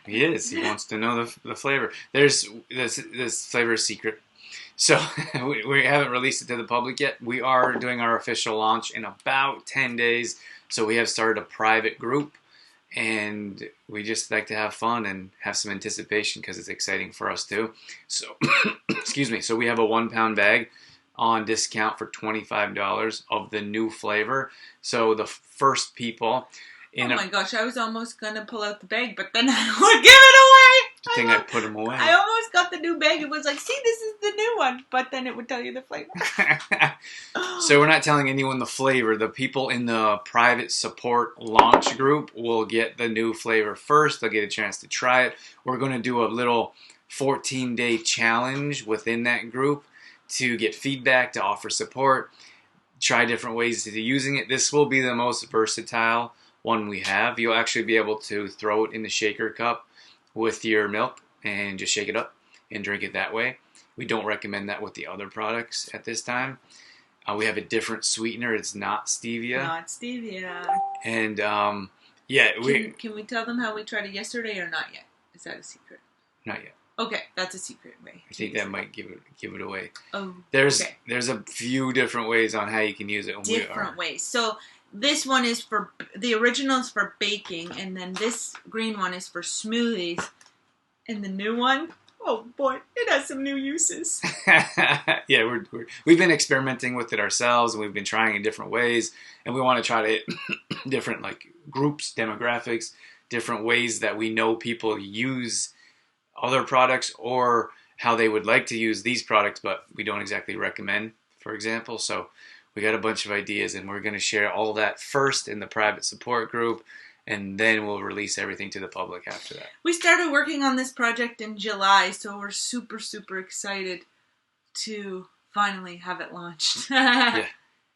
He is. He wants to know the flavor. There's this flavor secret. So we haven't released it to the public yet. We are doing our official launch in about 10 days. So we have started a private group, and we just like to have fun and have some anticipation because it's exciting for us too. So, excuse me. So we have a 1 pound bag on discount for $25 of the new flavor. So the first people oh my gosh, I was almost going to pull out the bag, but then I would give it away. I think I'd put them away. I almost got the new bag. It was like, see, this is the new one. But then it would tell you the flavor. So we're not telling anyone the flavor. The people in the private support launch group will get the new flavor first. They'll get a chance to try it. We're going to do a little 14-day challenge within that group to get feedback, to offer support, try different ways of using it. This will be the most versatile one we have. You'll actually be able to throw it in the shaker cup with your milk and just shake it up and drink it that way. We don't recommend that with the other products at this time. We have a different sweetener. It's not stevia. Not stevia. And Can we tell them how we tried it yesterday or not yet? Is that a secret? Not yet. Okay, that's a secret way. I think that might give it away. Oh, there's a few different ways on how you can use it. Different ways. So this one is the original is for baking, and then this green one is for smoothies, and the new one, oh boy, it has some new uses. Yeah, we've been experimenting with it ourselves, and we've been trying in different ways, and we want to try to hit different groups, demographics, different ways that we know people use other products or how they would like to use these products, but we don't exactly recommend, for example. So we got a bunch of ideas, and we're going to share all that first in the private support group, and then we'll release everything to the public after that. We started working on this project in July, so we're super, super excited to finally have it launched. Yeah.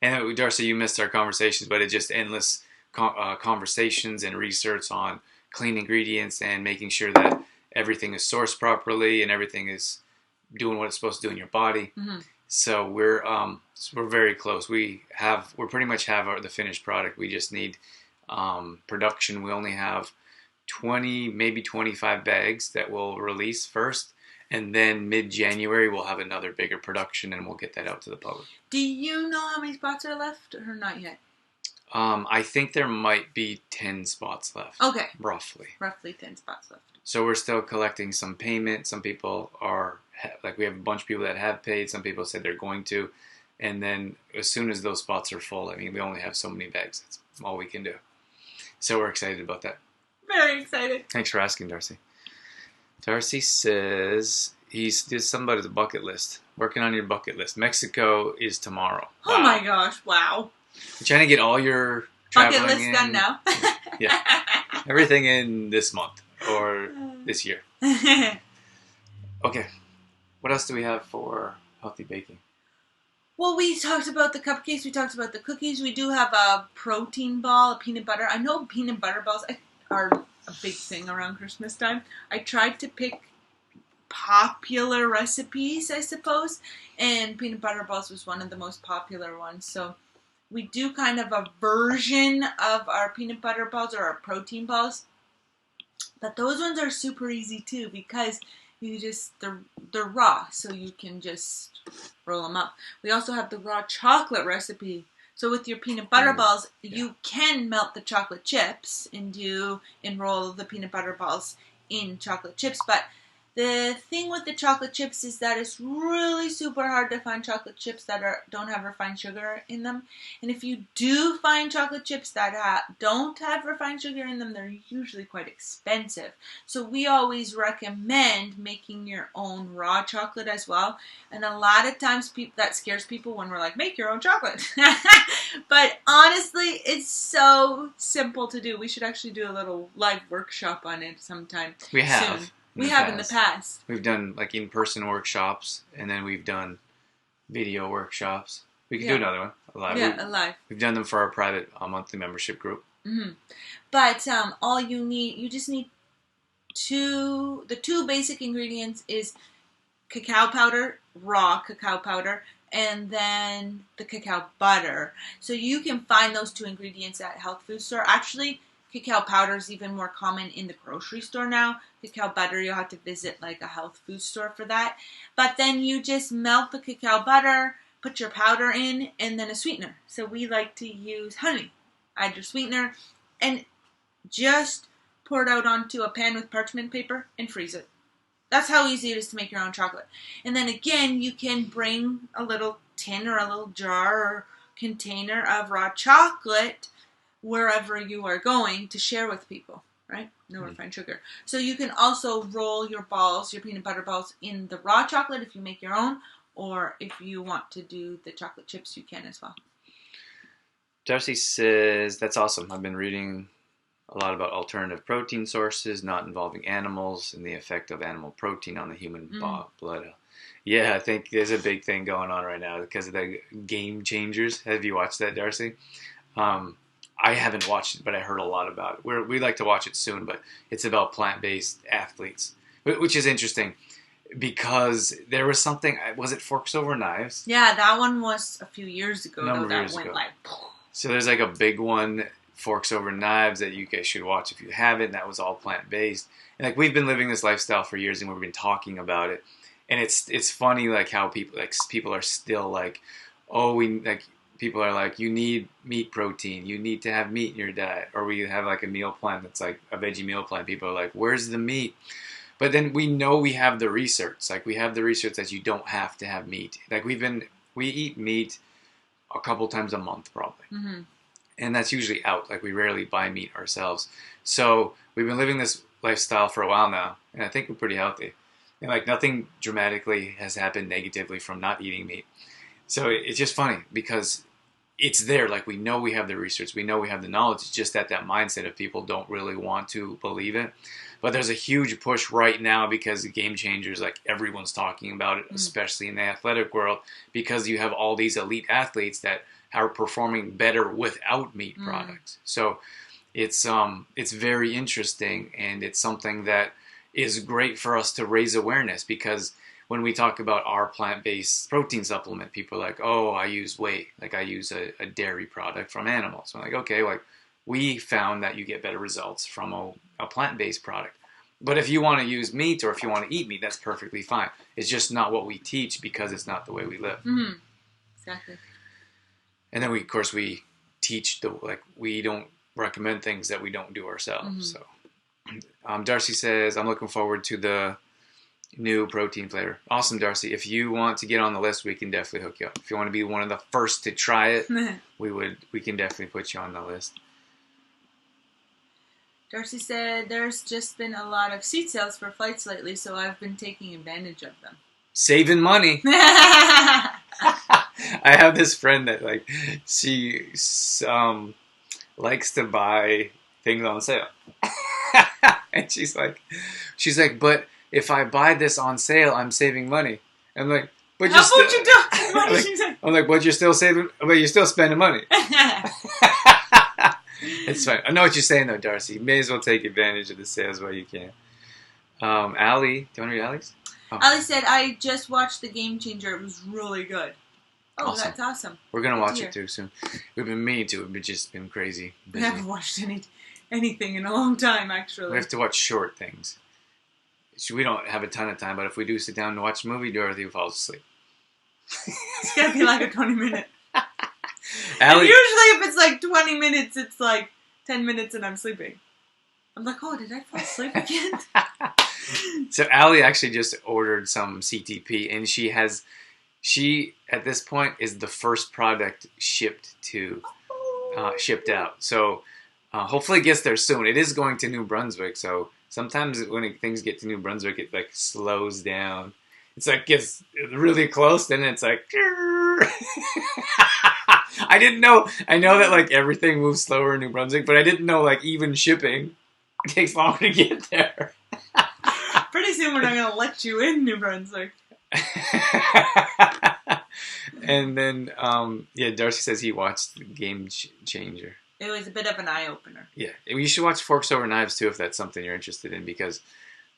And Darcy, you missed our conversations, but it's just endless conversations and research on clean ingredients and making sure that everything is sourced properly and everything is doing what it's supposed to do in your body. Mm-hmm. So we're very close. We pretty much have the finished product. We just need production. We only have 20, maybe 25 bags that we'll release first, and then mid-January we'll have another bigger production, and we'll get that out to the public. Do you know how many spots are left, or not yet? I think there might be 10 spots left. Okay. Roughly 10 spots left. So we're still collecting some payment. Some people we have a bunch of people that have paid. Some people said they're going to. And then as soon as those spots are full, I mean, we only have so many bags. That's all we can do. So we're excited about that. Very excited. Thanks for asking, Darcy. Darcy says he's did something about his bucket list. Working on your bucket list. Mexico is tomorrow. Wow. Oh my gosh, wow. You're trying to get all your bucket list done now. Yeah. Everything in this month or this year. Okay. What else do we have for healthy baking? Well, we talked about the cupcakes. We talked about the cookies. We do have a protein ball, a peanut butter. I know peanut butter balls are a big thing around Christmas time. I tried to pick popular recipes, I suppose, and peanut butter balls was one of the most popular ones. So we do kind of a version of our peanut butter balls or our protein balls. But those ones are super easy too because they're raw, so you can just roll them up. We also have the raw chocolate recipe So with your peanut butter balls, Yeah. you can melt the chocolate chips and enroll the peanut butter balls in chocolate chips. But the thing with the chocolate chips is that it's really super hard to find chocolate chips that don't have refined sugar in them. And if you do find chocolate chips that don't have refined sugar in them, they're usually quite expensive. So we always recommend making your own raw chocolate as well. And a lot of times that scares people when we're like, make your own chocolate. But honestly, it's so simple to do. We should actually do a little live workshop on it sometime We have. soon. We have in the past. We've done like in-person workshops, and then we've done video workshops. We could do another one, live. Yeah, live. We've done them for our private monthly membership group. Mm-hmm. But all you just need the two basic ingredients is cacao powder, raw cacao powder, and then the cacao butter. So you can find those two ingredients at health food store. Actually, cacao powder is even more common in the grocery store now. Cacao butter, you'll have to visit like a health food store for that. But then you just melt the cacao butter, put your powder in, and then a sweetener. So we like to use honey. Add your sweetener, and just pour it out onto a pan with parchment paper and freeze it. That's how easy it is to make your own chocolate. And then again, you can bring a little tin or a little jar or container of raw chocolate wherever you are going to share with people, right? No refined sugar. So you can also roll your balls, your peanut butter balls, in the raw chocolate if you make your own, or if you want to do the chocolate chips, you can as well. Darcy says, that's awesome. I've been reading a lot about alternative protein sources not involving animals and the effect of animal protein on the human blood. Yeah, I think there's a big thing going on right now because of the Game Changers. Have you watched that, Darcy? I haven't watched it, but I heard a lot about it. We'd like to watch it soon, but it's about plant-based athletes, which is interesting because there was something, was it Forks Over Knives? Yeah, that one was a few years ago. So there's like a big one, Forks Over Knives, that you guys should watch if you haven't. That was all plant-based. And like we've been living this lifestyle for years and we've been talking about it. And it's funny like how people are still like, people are like, you need meat protein. You need to have meat in your diet. Or we have like a meal plan that's like a veggie meal plan. People are like, where's the meat? But then we know we have the research. Like we have the research that you don't have to have meat. Like we eat meat a couple times a month probably. Mm-hmm. And that's usually out. Like we rarely buy meat ourselves. So we've been living this lifestyle for a while now. And I think we're pretty healthy. And like nothing dramatically has happened negatively from not eating meat. So it's just funny because it's there. Like we know we have the research. We know we have the knowledge. It's just that mindset of people don't really want to believe it. But there's a huge push right now because of Game Changers, like everyone's talking about it, especially in the athletic world, because you have all these elite athletes that are performing better without meat products. So it's very interesting, and it's something that is great for us to raise awareness, because when we talk about our plant-based protein supplement, people are like, oh, I use whey, like I use a dairy product from animals. I'm like, okay, like we found that you get better results from a plant-based product. But if you want to use meat or if you want to eat meat, that's perfectly fine. It's just not what we teach because it's not the way we live. Mm-hmm. Exactly. And then we teach we don't recommend things that we don't do ourselves. So Darcy says, I'm looking forward to the new protein flavor. Awesome, Darcy. If you want to get on the list, we can definitely hook you up. If you want to be one of the first to try it, we can definitely put you on the list. Darcy said, there's just been a lot of seat sales for flights lately, so I've been taking advantage of them. Saving money. I have this friend that she likes to buy things on sale. And she's like, but if I buy this on sale, I'm saving money. I'm like, but you're still, I'm like, but you're still saving, but you're still spending money. It's fine. I know what you're saying though, Darcy. You may as well take advantage of the sales while you can. Allie, do you want to read Allie's? Oh. Allie said, I just watched The Game Changer. It was really good. Oh, awesome. That's awesome. We're going to watch it too soon. We've been meaning to. We've just been crazy. Busy. We haven't watched anything in a long time, actually. We have to watch short things. We don't have a ton of time, but if we do sit down and watch a movie, Dorothy falls asleep. It's going to be like a 20-minute. And usually if it's like 20 minutes, it's like 10 minutes and I'm sleeping. I'm like, oh, did I fall asleep again? So Allie actually just ordered some CTP, and she at this point is the first product shipped out. So hopefully it gets there soon. It is going to New Brunswick, so sometimes when things get to New Brunswick, it like slows down. It's like gets really close, then it's like. I didn't know. I know that like everything moves slower in New Brunswick, but I didn't know like even shipping takes longer to get there. Pretty soon we're not going to let you in New Brunswick. And then, Darcy says he watched Game Changer. It was a bit of an eye-opener. Yeah. You should watch Forks Over Knives, too, if that's something you're interested in, because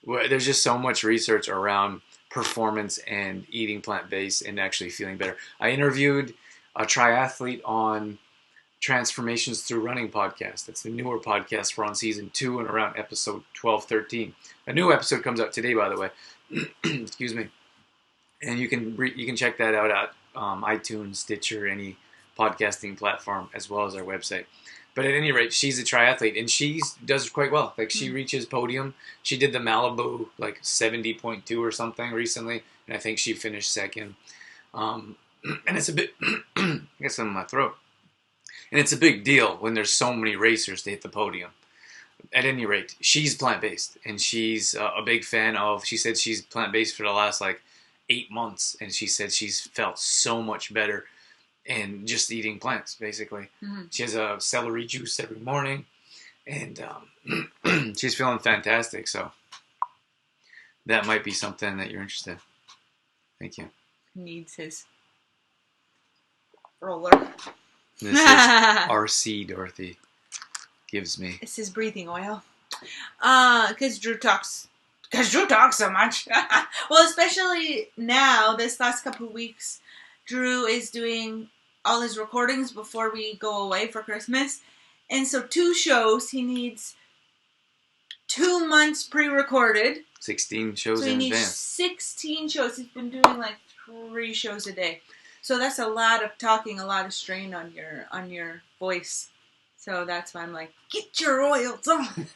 there's just so much research around performance and eating plant-based and actually feeling better. I interviewed a triathlete on Transformations Through Running podcast. That's the newer podcast. We're on season 2 and around episode 12, 13. A new episode comes out today, by the way. Excuse me. And you can check that out at iTunes, Stitcher, any podcasting platform, as well as our website. But at any rate, she's a triathlete, and she does quite well. Like, she reaches podium. She did the Malibu, like, 70.2 or something recently, and I think she finished second. And it's a bit... I guess I'm in my throat. And it's a big deal when there's so many racers to hit the podium. At any rate, she's plant-based, and she's a big fan of... She said she's plant-based for the last, 8 months, and she said she's felt so much better and just eating plants, basically. Mm-hmm. She has a celery juice every morning, and she's feeling fantastic, so that might be something that you're interested in. Thank you. Needs his roller. This is RC Dorothy gives me. It's his breathing oil. Because Drew talks so much. Well, especially now, this last couple of weeks, Drew is doing all his recordings before we go away for Christmas. And so 2 shows, he needs 2 months pre-recorded. 16 shows in advance. So he needs 16 shows. He's been doing 3 shows a day. So that's a lot of talking, a lot of strain on your voice. So that's why I'm like, get your oils on.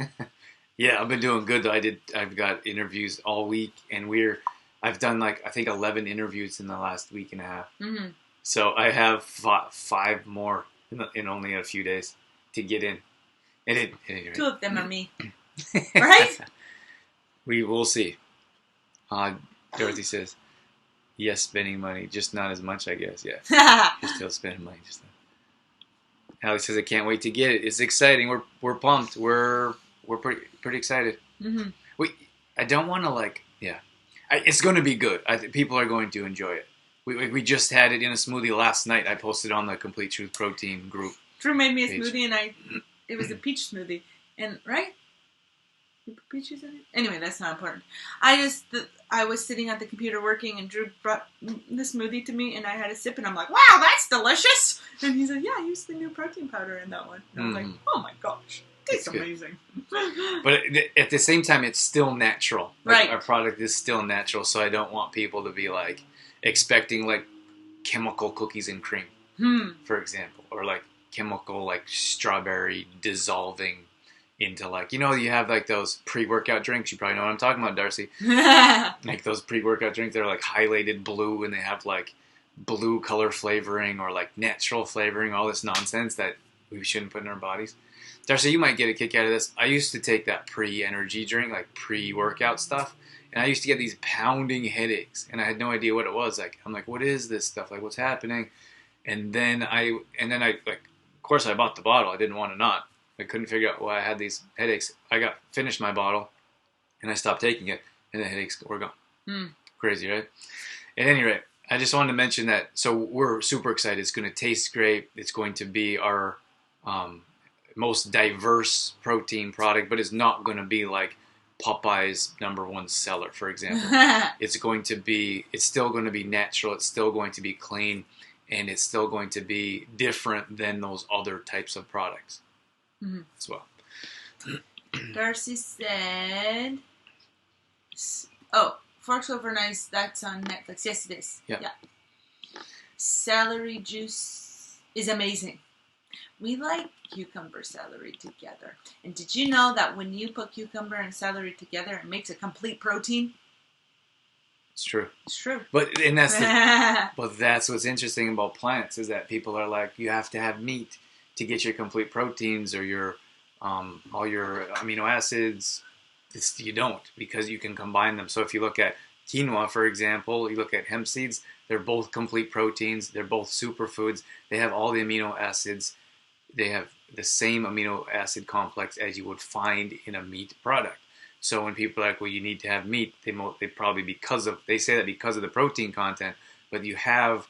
Yeah, I've been doing good though. I've got interviews all week, and I've done I think 11 interviews in the last week and a half. Mm-hmm. So I have 5 more in only a few days to get in. And 2 of them are me, right? We will see. Dorothy says, yes, spending money, just not as much, I guess. Yeah, you're still spending money, just not. Allie says, I can't wait to get it. It's exciting. We're pumped. We're pretty excited. Mm-hmm. I don't want to it's going to be good. People are going to enjoy it. We just had it in a smoothie last night. I posted on the Complete Truth Protein group. Drew made me a smoothie, and it was a peach smoothie, and right? You put peaches in it. Anyway, that's not important. I was sitting at the computer working, and Drew brought the smoothie to me, and I had a sip, and I'm like, wow, that's delicious. And he said, yeah, I used the new protein powder in that one. And I was like, oh my gosh. It's amazing. But at the same time, it's still natural. Right. Our product is still natural, so I don't want people to be expecting chemical cookies and cream, for example, or chemical strawberry dissolving into you have those pre-workout drinks. You probably know what I'm talking about, Darcy. Those pre-workout drinks that are highlighted blue, and they have blue color flavoring or natural flavoring, all this nonsense that we shouldn't put in our bodies. Darcy, you might get a kick out of this. I used to take that pre-energy drink, pre-workout stuff, and I used to get these pounding headaches, and I had no idea what it was. I'm like, what is this stuff? What's happening? And then I of course I bought the bottle. I didn't want to not. I couldn't figure out why I had these headaches. I finished my bottle, and I stopped taking it, and the headaches were gone. Crazy, right? At any rate, I just wanted to mention that. So we're super excited. It's going to taste great. It's going to be our most diverse protein product, but it's not going to be like Popeye's #1 seller, for example. It's still going to be natural. It's still going to be clean, and it's still going to be different than those other types of products as well. Darcy said, Forks Over Knives, that's on Netflix. Yes, it is. Yeah. Celery juice is amazing. We like cucumber celery together. And did you know that when you put cucumber and celery together, it makes a complete protein? It's true. It's true. But that's what's interesting about plants is that people are like, you have to have meat to get your complete proteins or your all your amino acids. You don't, because you can combine them. So if you look at quinoa, for example, you look at hemp seeds, they're both complete proteins. They're both superfoods. They have all the amino acids. They have the same amino acid complex as you would find in a meat product. So when people are like, well, you need to have meat, they probably they say that because of the protein content, but you have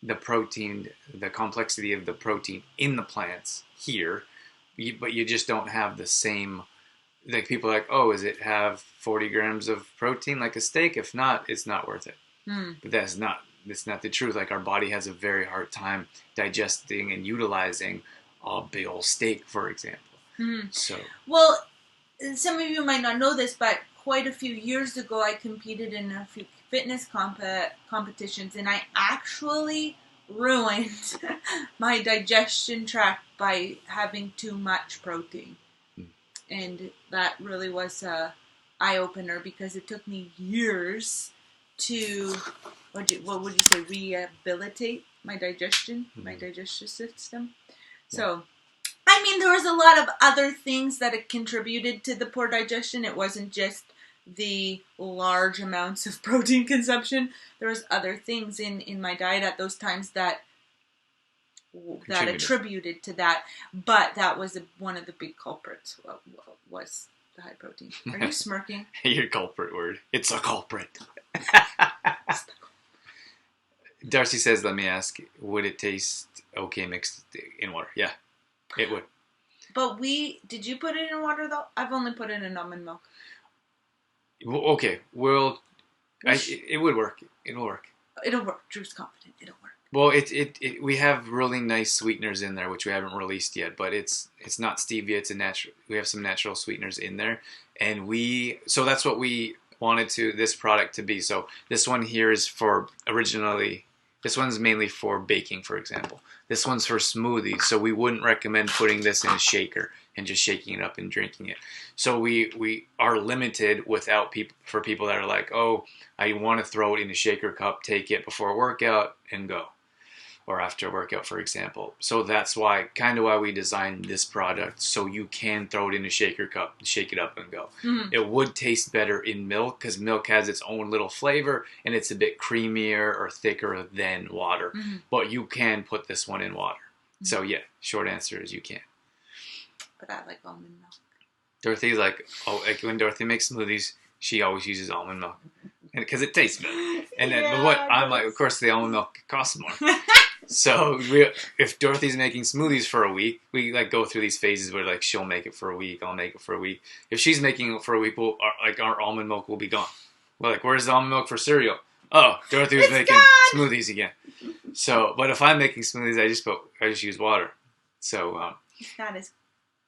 the protein, the complexity of the protein in the plants here, but you just don't have the same, like people are like, oh, does it have 40 grams of protein like a steak? If not, it's not worth it. But that's not the truth. Like our body has a very hard time digesting and utilizing a big old steak, for example. So, well, some of you might not know this, but quite a few years ago, I competed in a few fitness competitions, and I actually ruined my digestion tract by having too much protein. And that really was a eye-opener because it took me years to, what would you say, rehabilitate my digestion, my digestive system. So, I mean, there was a lot of other things that it contributed to the poor digestion. It wasn't just the large amounts of protein consumption. There was other things in my diet at those times that attributed to that. But that was one of the big culprits, was the high protein. Are you smirking? Your culprit word. It's a culprit. Darcy says, let me ask, would it taste okay mixed in water? Yeah, it would. But did you put it in water though? I've only put it in almond milk. Okay, it would work. It'll work. It'll work. Drew's confident. It'll work. Well, we have really nice sweeteners in there, which we haven't released yet, but it's not stevia. It's a natural. We have some natural sweeteners in there, and so that's what we wanted this product to be. So this one here is this one's mainly for baking, for example. This one's for smoothies, so we wouldn't recommend putting this in a shaker and just shaking it up and drinking it. So we are limited for people that are like, oh, I want to throw it in a shaker cup, take it before a workout and go. Or after a workout, for example. So that's why we designed this product, so you can throw it in a shaker cup, shake it up and go. It would taste better in milk, because milk has its own little flavor, and it's a bit creamier or thicker than water. But you can put this one in water. So yeah, short answer is you can. But I like almond milk. Dorothy's like when Dorothy makes smoothies, she always uses almond milk. Because it tastes better. And then I'm like, of course the almond milk costs more. So if Dorothy's making smoothies for a week, we go through these phases where she'll make it for a week, I'll make it for a week. If she's making it for a week, our almond milk will be gone. We're like, where's the almond milk for cereal? Oh, Dorothy was making smoothies again. So, but if I'm making smoothies, I just use water. So it's not as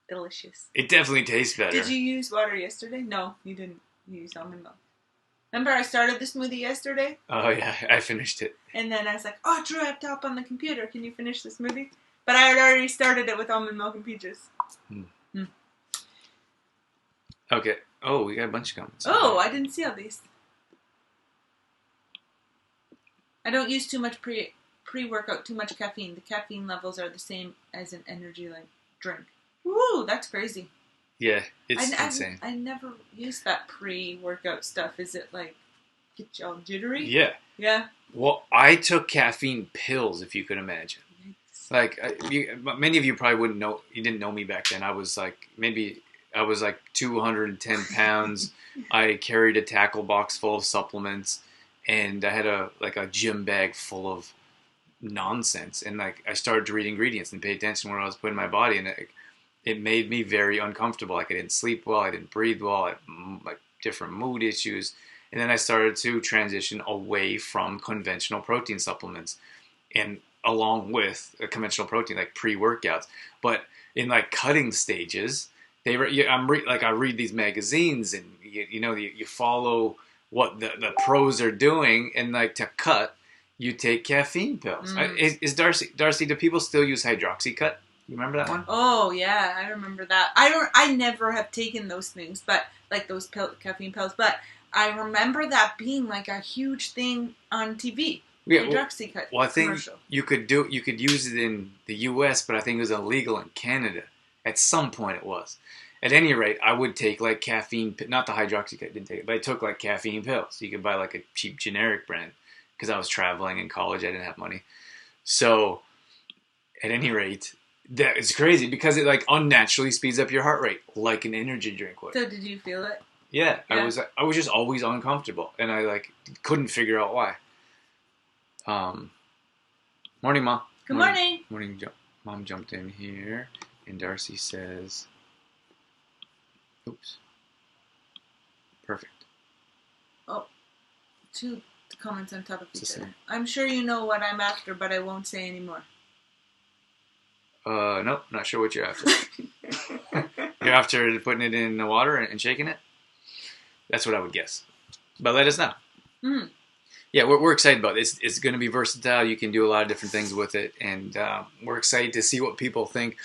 delicious. It definitely tastes better. Did you use water yesterday? No, you didn't. You used almond milk. Remember I started the smoothie yesterday? Oh, yeah. I finished it. And then I was like, oh, Drew, I have to hop on the computer. Can you finish the smoothie? But I had already started it with almond milk and peaches. Okay. Oh, we got a bunch of comments. Oh, I didn't see all these. I don't use too much pre-workout, too much caffeine. The caffeine levels are the same as an energy drink. Woo, that's crazy. Yeah, it's insane. I never used that pre-workout stuff. Is it get you all jittery? Yeah. Yeah. Well, I took caffeine pills, if you could imagine. Many of you probably wouldn't know. You didn't know me back then. I was 210 pounds. I carried a tackle box full of supplements, and I had a gym bag full of nonsense. And I started to read ingredients and pay attention to what I was putting in my body, and it made me very uncomfortable. I didn't sleep well. I didn't breathe well. I had different mood issues. And then I started to transition away from conventional protein supplements, and along with a conventional protein, pre-workouts. But in cutting stages, I read these magazines, and you follow what the pros are doing, and to cut, you take caffeine pills. Is Darcy? Do people still use Hydroxycut? You remember that one? Oh yeah, I remember that. I never have taken those things, but like those caffeine pills. But I remember that being like a huge thing on TV. Yeah, Hydroxycut. Well, I think commercial. you could use it in the U.S., but I think it was illegal in Canada. At some point, it was. At any rate, I would take like caffeine, not the Hydroxycut, didn't take it, but I took like caffeine pills. You could buy like a cheap generic brand because I was traveling in college. I didn't have money. So, at any rate, that is crazy because it like unnaturally speeds up your heart rate like an energy drink would. So did you feel it? Yeah, I was just always uncomfortable, and I like couldn't figure out why. Morning, Mom. Good morning. Morning, Mom jumped in here, and Darcy says, "Oops, perfect." Oh, two comments on top of each It's the other. same. I'm sure you know what I'm after, but I won't say anymore. Nope, not sure what you're after. You're after putting it in the water and shaking it? That's what I would guess. But let us know. Mm. Yeah, we're excited about it. It's going to be versatile. You can do a lot of different things with it. And we're excited to see what people think.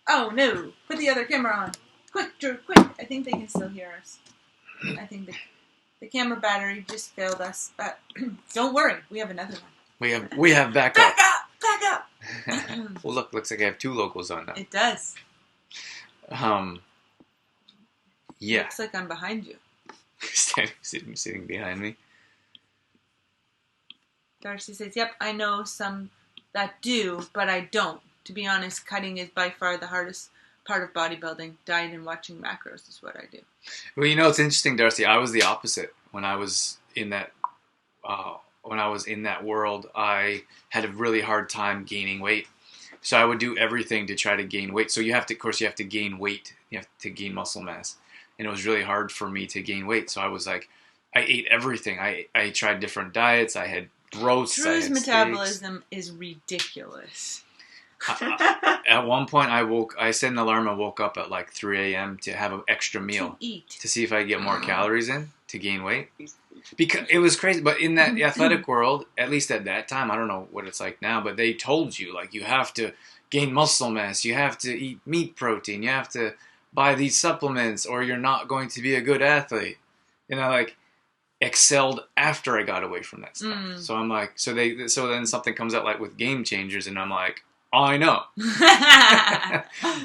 Oh, no. Put the other camera on. Quick, Drew, quick. I think they can still hear us. I think the camera battery just failed us. But don't worry. We have another one. We have backup. Back up! Back up! Well, looks like I have two locals on now. It does. Yeah. Looks like I'm behind you. sitting behind me. Darcy says, yep, I know some that do, but I don't. To be honest, cutting is by far the hardest part of bodybuilding. Diet and watching macros is what I do. Well, you know, it's interesting, Darcy. I was the opposite. When I was in that world, I had a really hard time gaining weight. So I would do everything to try to gain weight. So you have to gain weight. You have to gain muscle mass. And it was really hard for me to gain weight. So I was like, I ate everything. I tried different diets. I had roasts. Drew's metabolism is ridiculous. At one point, I set an alarm. I woke up at like 3 a.m. to have an extra meal To eat. to see if I could get more calories in to gain weight. Because it was crazy. But in that athletic world, at least at that time, I don't know what it's like now, but they told you like you have to gain muscle mass. You have to eat meat protein. You have to buy these supplements or you're not going to be a good athlete. And I like excelled after I got away from that stuff. So I'm like, so then something comes out like with Game Changers and I'm like, I know.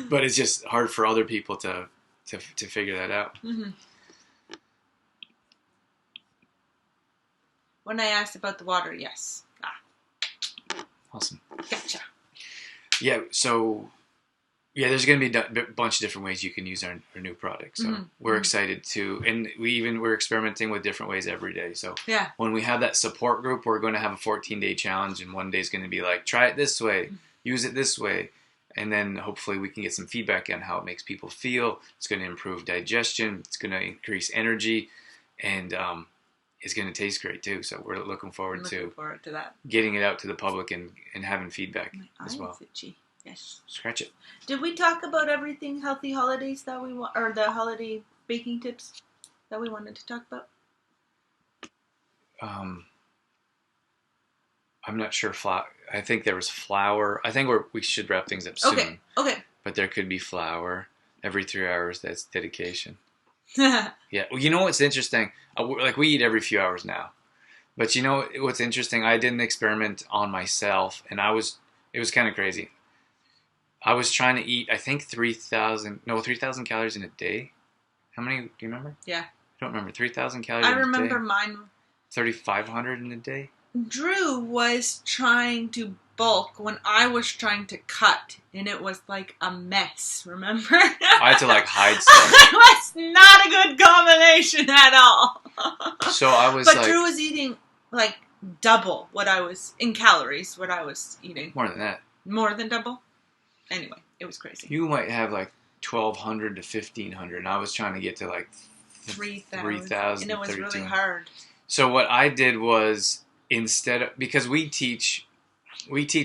But it's just hard for other people to figure that out. Mm-hmm. When I asked about the water, yes. Awesome. Gotcha. Yeah, so there's going to be a bunch of different ways you can use our new product. So we're excited to, and we're experimenting with different ways every day. So yeah, when we have that support group, we're going to have a 14-day challenge, and one day is going to be like, try it this way, use it this way, and then hopefully we can get some feedback on how it makes people feel. It's going to improve digestion. It's going to increase energy, and it's going to taste great too. So we're looking forward to that. Getting it out to the public and having feedback My as eye well. is itchy. Yes. Scratch it. Did we talk about everything healthy holidays that we want, or the holiday baking tips that we wanted to talk about? I'm not sure. I think there was flour. I think we should wrap things up soon. Okay. But there could be flour every 3 hours. That's dedication. Yeah. Well, you know what's interesting? Like we eat every few hours now. But you know what's interesting? I did an experiment on myself, and it was kind of crazy. I was trying to eat, I think 3,000 calories in a day. How many, do you remember? Yeah. I don't remember. 3,000 calories in a day? I remember mine. 3,500 in a day? Drew was trying to bulk when I was trying to cut, and it was like a mess, remember? I had to like hide stuff. It was not a good combination at all. So I was But Drew was eating like double what I was, in calories, what I was eating. More than that. More than double? Anyway, it was crazy. You might have like 1,200 to 1,500, and I was trying to get to like 3,000. And it was really hard. So what I did was because we teach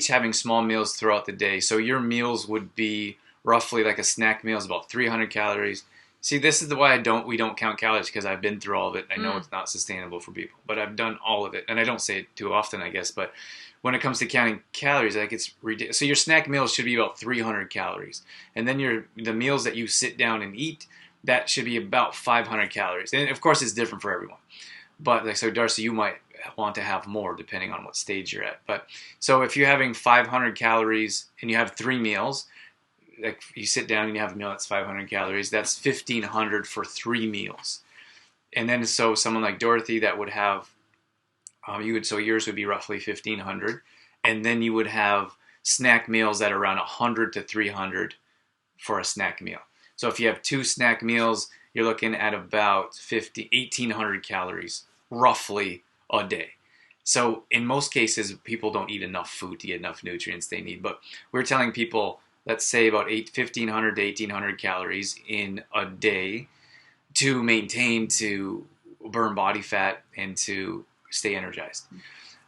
having small meals throughout the day. So your meals would be roughly like a snack meal is about 300 calories. See, this is the why we don't count calories, because I've been through all of it. I know Mm. it's not sustainable for people, but I've done all of it, and I don't say it too often, I guess. But when it comes to counting calories, like, it's ridiculous. So your snack meals should be about 300 calories, and then the meals that you sit down and eat, that should be about 500 calories. And of course, it's different for everyone. But like, so Darcy, you might want to have more depending on what stage you're at. But so if you're having 500 calories and you have 3 meals, like you sit down and you have a meal that's 500 calories, that's 1,500 for 3 meals. And then so someone like Dorothy, that would have so yours would be roughly 1,500, and then you would have snack meals at around 100 to 300 for a snack meal. So if you have 2 snack meals, you're looking at about 1,800 calories roughly a day. So in most cases, people don't eat enough food to get enough nutrients they need. But we're telling people, let's say about 1,500 to 1,800 calories in a day to maintain, to burn body fat, and to stay energized.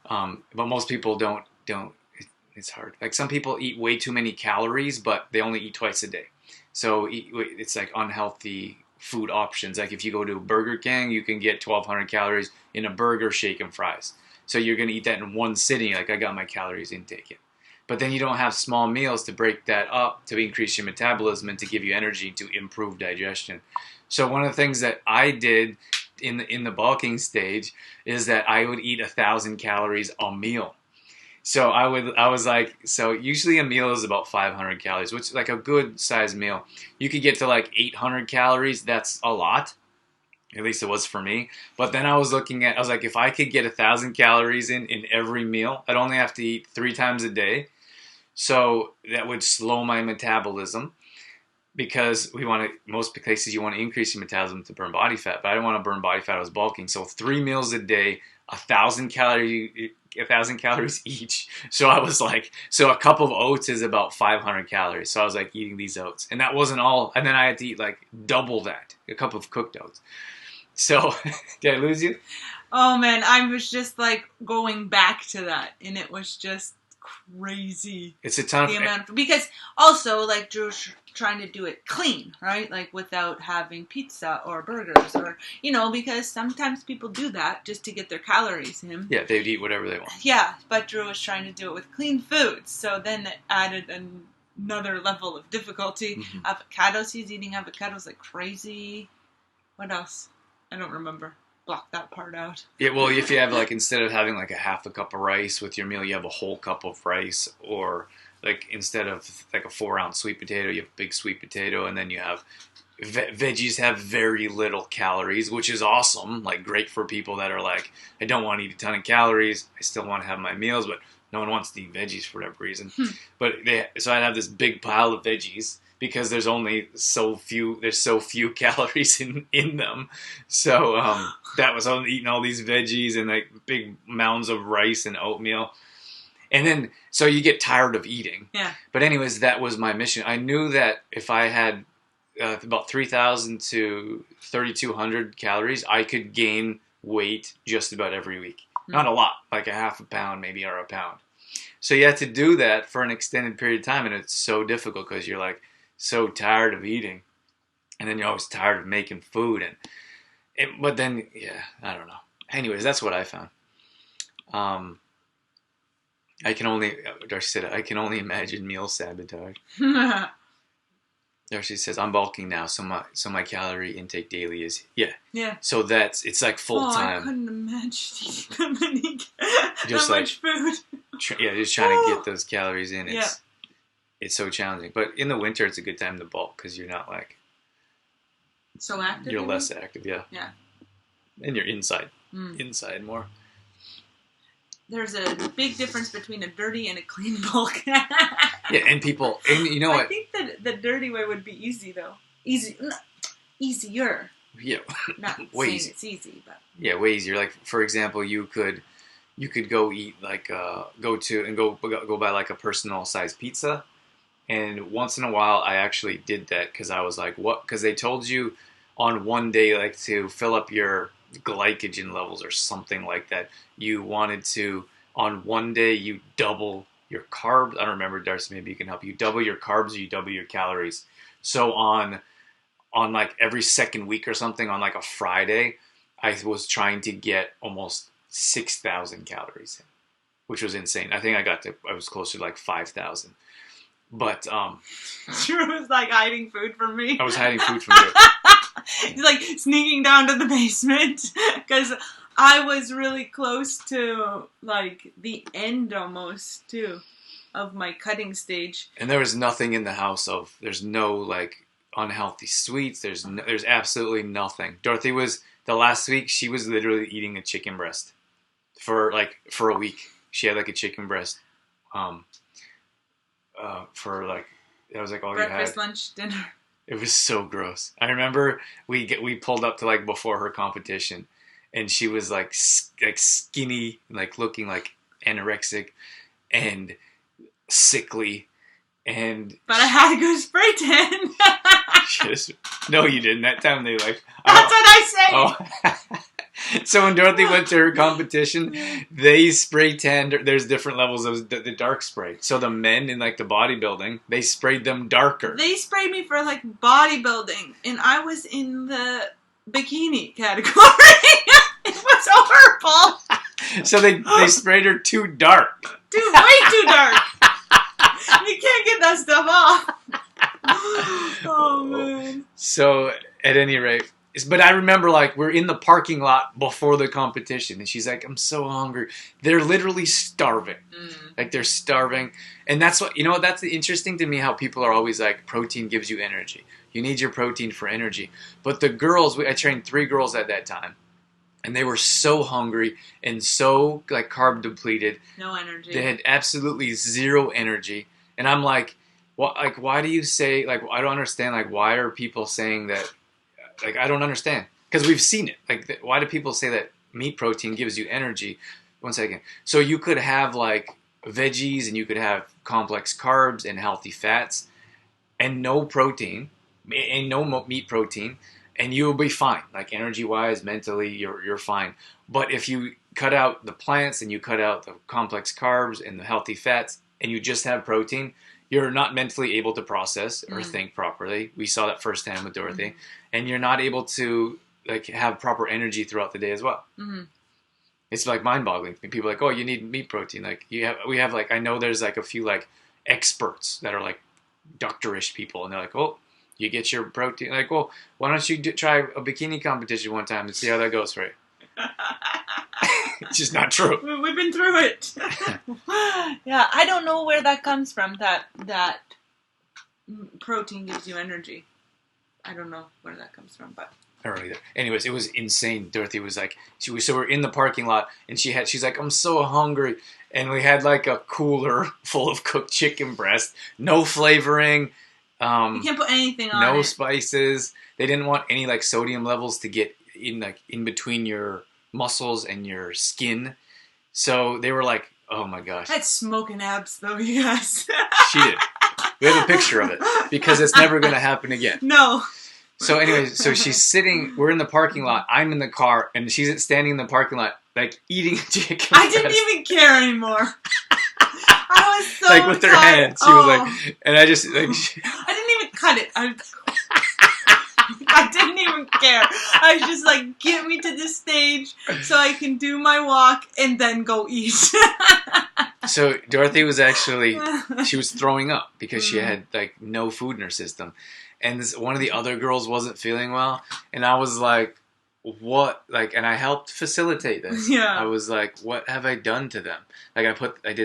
But most people don't. It's hard. Like, some people eat way too many calories, but they only eat twice a day. So it's like unhealthy food options. Like, if you go to Burger King, you can get 1,200 calories in a burger, shake, and fries. So you're going to eat that in one sitting. Like, I got my calories intake in. But then you don't have small meals to break that up, to increase your metabolism and to give you energy to improve digestion. So one of the things that I did in the bulking stage is that I would eat 1,000 calories a meal. So so usually a meal is about 500 calories, which is like a good sized meal. You could get to like 800 calories. That's a lot. At least it was for me. But then I was like, if I could get 1,000 calories in every meal, I'd only have to eat 3 times a day. So that would slow my metabolism, because most cases you want to increase your metabolism to burn body fat, but I don't want to burn body fat. I was bulking. So 3 meals a day, 1,000 calories each. So I was like, so a cup of oats is about 500 calories. So I was like eating these oats, and that wasn't all. And then I had to eat like double that, a cup of cooked oats. So did I lose you? Oh man, I was just like going back to that, and it was just crazy. It's a ton because also, like, Drew's trying to do it clean, right? Like, without having pizza or burgers, or, because sometimes people do that just to get their calories in. Yeah, they'd eat whatever they want. Yeah, but Drew was trying to do it with clean foods, so then it added another level of difficulty. Mm-hmm. Avocados, he's eating avocados like crazy. What else? I don't remember. Block that part out. Yeah, well, if you have, like, instead of having like a half a cup of rice with your meal, you have a whole cup of rice, or like instead of like a 4-ounce sweet potato, you have a big sweet potato, and then you have veggies have very little calories, which is awesome. Like, great for people that are like, I don't want to eat a ton of calories, I still want to have my meals, but no one wants to eat veggies for whatever reason. But so I'd have this big pile of veggies, because there's so few calories in them. So that was eating all these veggies and like big mounds of rice and oatmeal. And then, so you get tired of eating. Yeah. But anyways, that was my mission. I knew that if I had about 3,000 to 3,200 calories, I could gain weight just about every week. Mm-hmm. Not a lot, like a half a pound maybe, or a pound. So you have to do that for an extended period of time, and it's so difficult because you're like so tired of eating, and then you're always tired of making food, but then, yeah, I don't know. Anyways, that's what I found. Darcy said, I can only imagine meal sabotage. Darcy says, I'm bulking now, so my calorie intake daily is, yeah. So it's like full time. I couldn't imagine eating that many, just that much food. Just trying to get those calories in. It's so challenging. But in the winter, it's a good time to bulk, because you're not like so active. You're less active, yeah. Yeah. And you're inside more. There's a big difference between a dirty and a clean bulk. Yeah, and you know what? I think that the dirty way would be easy, though. Easier. Yeah. Not saying it's easy, but yeah, way easier. Like, for example, you could go eat like go buy like a personal size pizza. And once in a while, I actually did that, because I was like, what? Because they told you on one day, like, to fill up your glycogen levels or something like that. You wanted to, on one day, you double your carbs. I don't remember, Darcy, maybe you can help. You double your carbs, or you double your calories. So on on like every second week or something on like a Friday, I was trying to get almost 6,000 calories in, which was insane. I think I was closer to like 5,000. But Drew was like hiding food from me. I was hiding food from you. He's like sneaking down to the basement because I was really close to like the end almost too of my cutting stage. And there was nothing in the house there's no like unhealthy sweets. There's absolutely nothing. Dorothy was the last week she was literally eating a chicken breast for a week. She had like a chicken breast for like that was like all breakfast, you had. lunch, dinner. It was so gross. I remember we pulled up to like before her competition, and she was like skinny, like looking like anorexic and sickly, and but I had to go spray tan. No, you didn't. That time they like. That's what I say. Oh. So when Dorothy went to her competition, they spray tanned. There's different levels of the dark spray. So the men in like the bodybuilding, they sprayed them darker. They sprayed me for like bodybuilding, and I was in the bikini category. It was horrible. So they sprayed her too dark. Way too dark. You can't get that stuff off. Oh man. So at any rate. But I remember, like, we're in the parking lot before the competition, and she's like, I'm so hungry. They're literally starving. Like, they're starving. And that's what, that's interesting to me how people are always like, protein gives you energy. You need your protein for energy. But the girls, I trained 3 girls at that time, and they were so hungry and so, like, carb depleted. No energy. They had absolutely zero energy. And I'm like, why do you say, like, I don't understand, like, why are people saying that? Like, I don't understand. Because we've seen it. Like, why do people say that meat protein gives you energy? One second. So you could have, like, veggies and you could have complex carbs and healthy fats and no protein and no meat protein and you will be fine. Like, energy-wise, mentally, you're fine. But if you cut out the plants and you cut out the complex carbs and the healthy fats and you just have protein, you're not mentally able to process or think properly. We saw that firsthand with Dorothy. And you're not able to like have proper energy throughout the day as well. It's like mind-boggling. People are like, oh, you need meat protein. Like we have like, I know there's like a few like experts that are like doctorish people, and they're like, oh, you get your protein. Like, well, why don't you try a bikini competition one time and see how that goes for you? It's just not true. We've been through it. Yeah, I don't know where that comes from. That protein gives you energy. I don't know where that comes from, but I don't either. Anyways, it was insane. Dorothy was like, so we're in the parking lot, and she's like, I'm so hungry, and we had like a cooler full of cooked chicken breast, no flavoring. You can't put anything on it. No spices. They didn't want any like sodium levels to get in between your muscles and your skin. So they were like, oh my gosh. I had smoking abs though, you guys. She did. We have a picture of it because it's never going to happen again. No. So anyways, so she's sitting, we're in the parking lot, I'm in the car, and she's standing in the parking lot, like, eating chicken breast. I didn't even care anymore. I was so like, with her tired. hands. She was like, and I just, like... I didn't even cut it. I didn't even care. I was just like, get me to this stage so I can do my walk and then go eat. So Dorothy was actually, she was throwing up because she had, like, no food in her system. And one of the other girls wasn't feeling well. And I was like, what? Like, and I helped facilitate this. Yeah. I was like, what have I done to them? Like,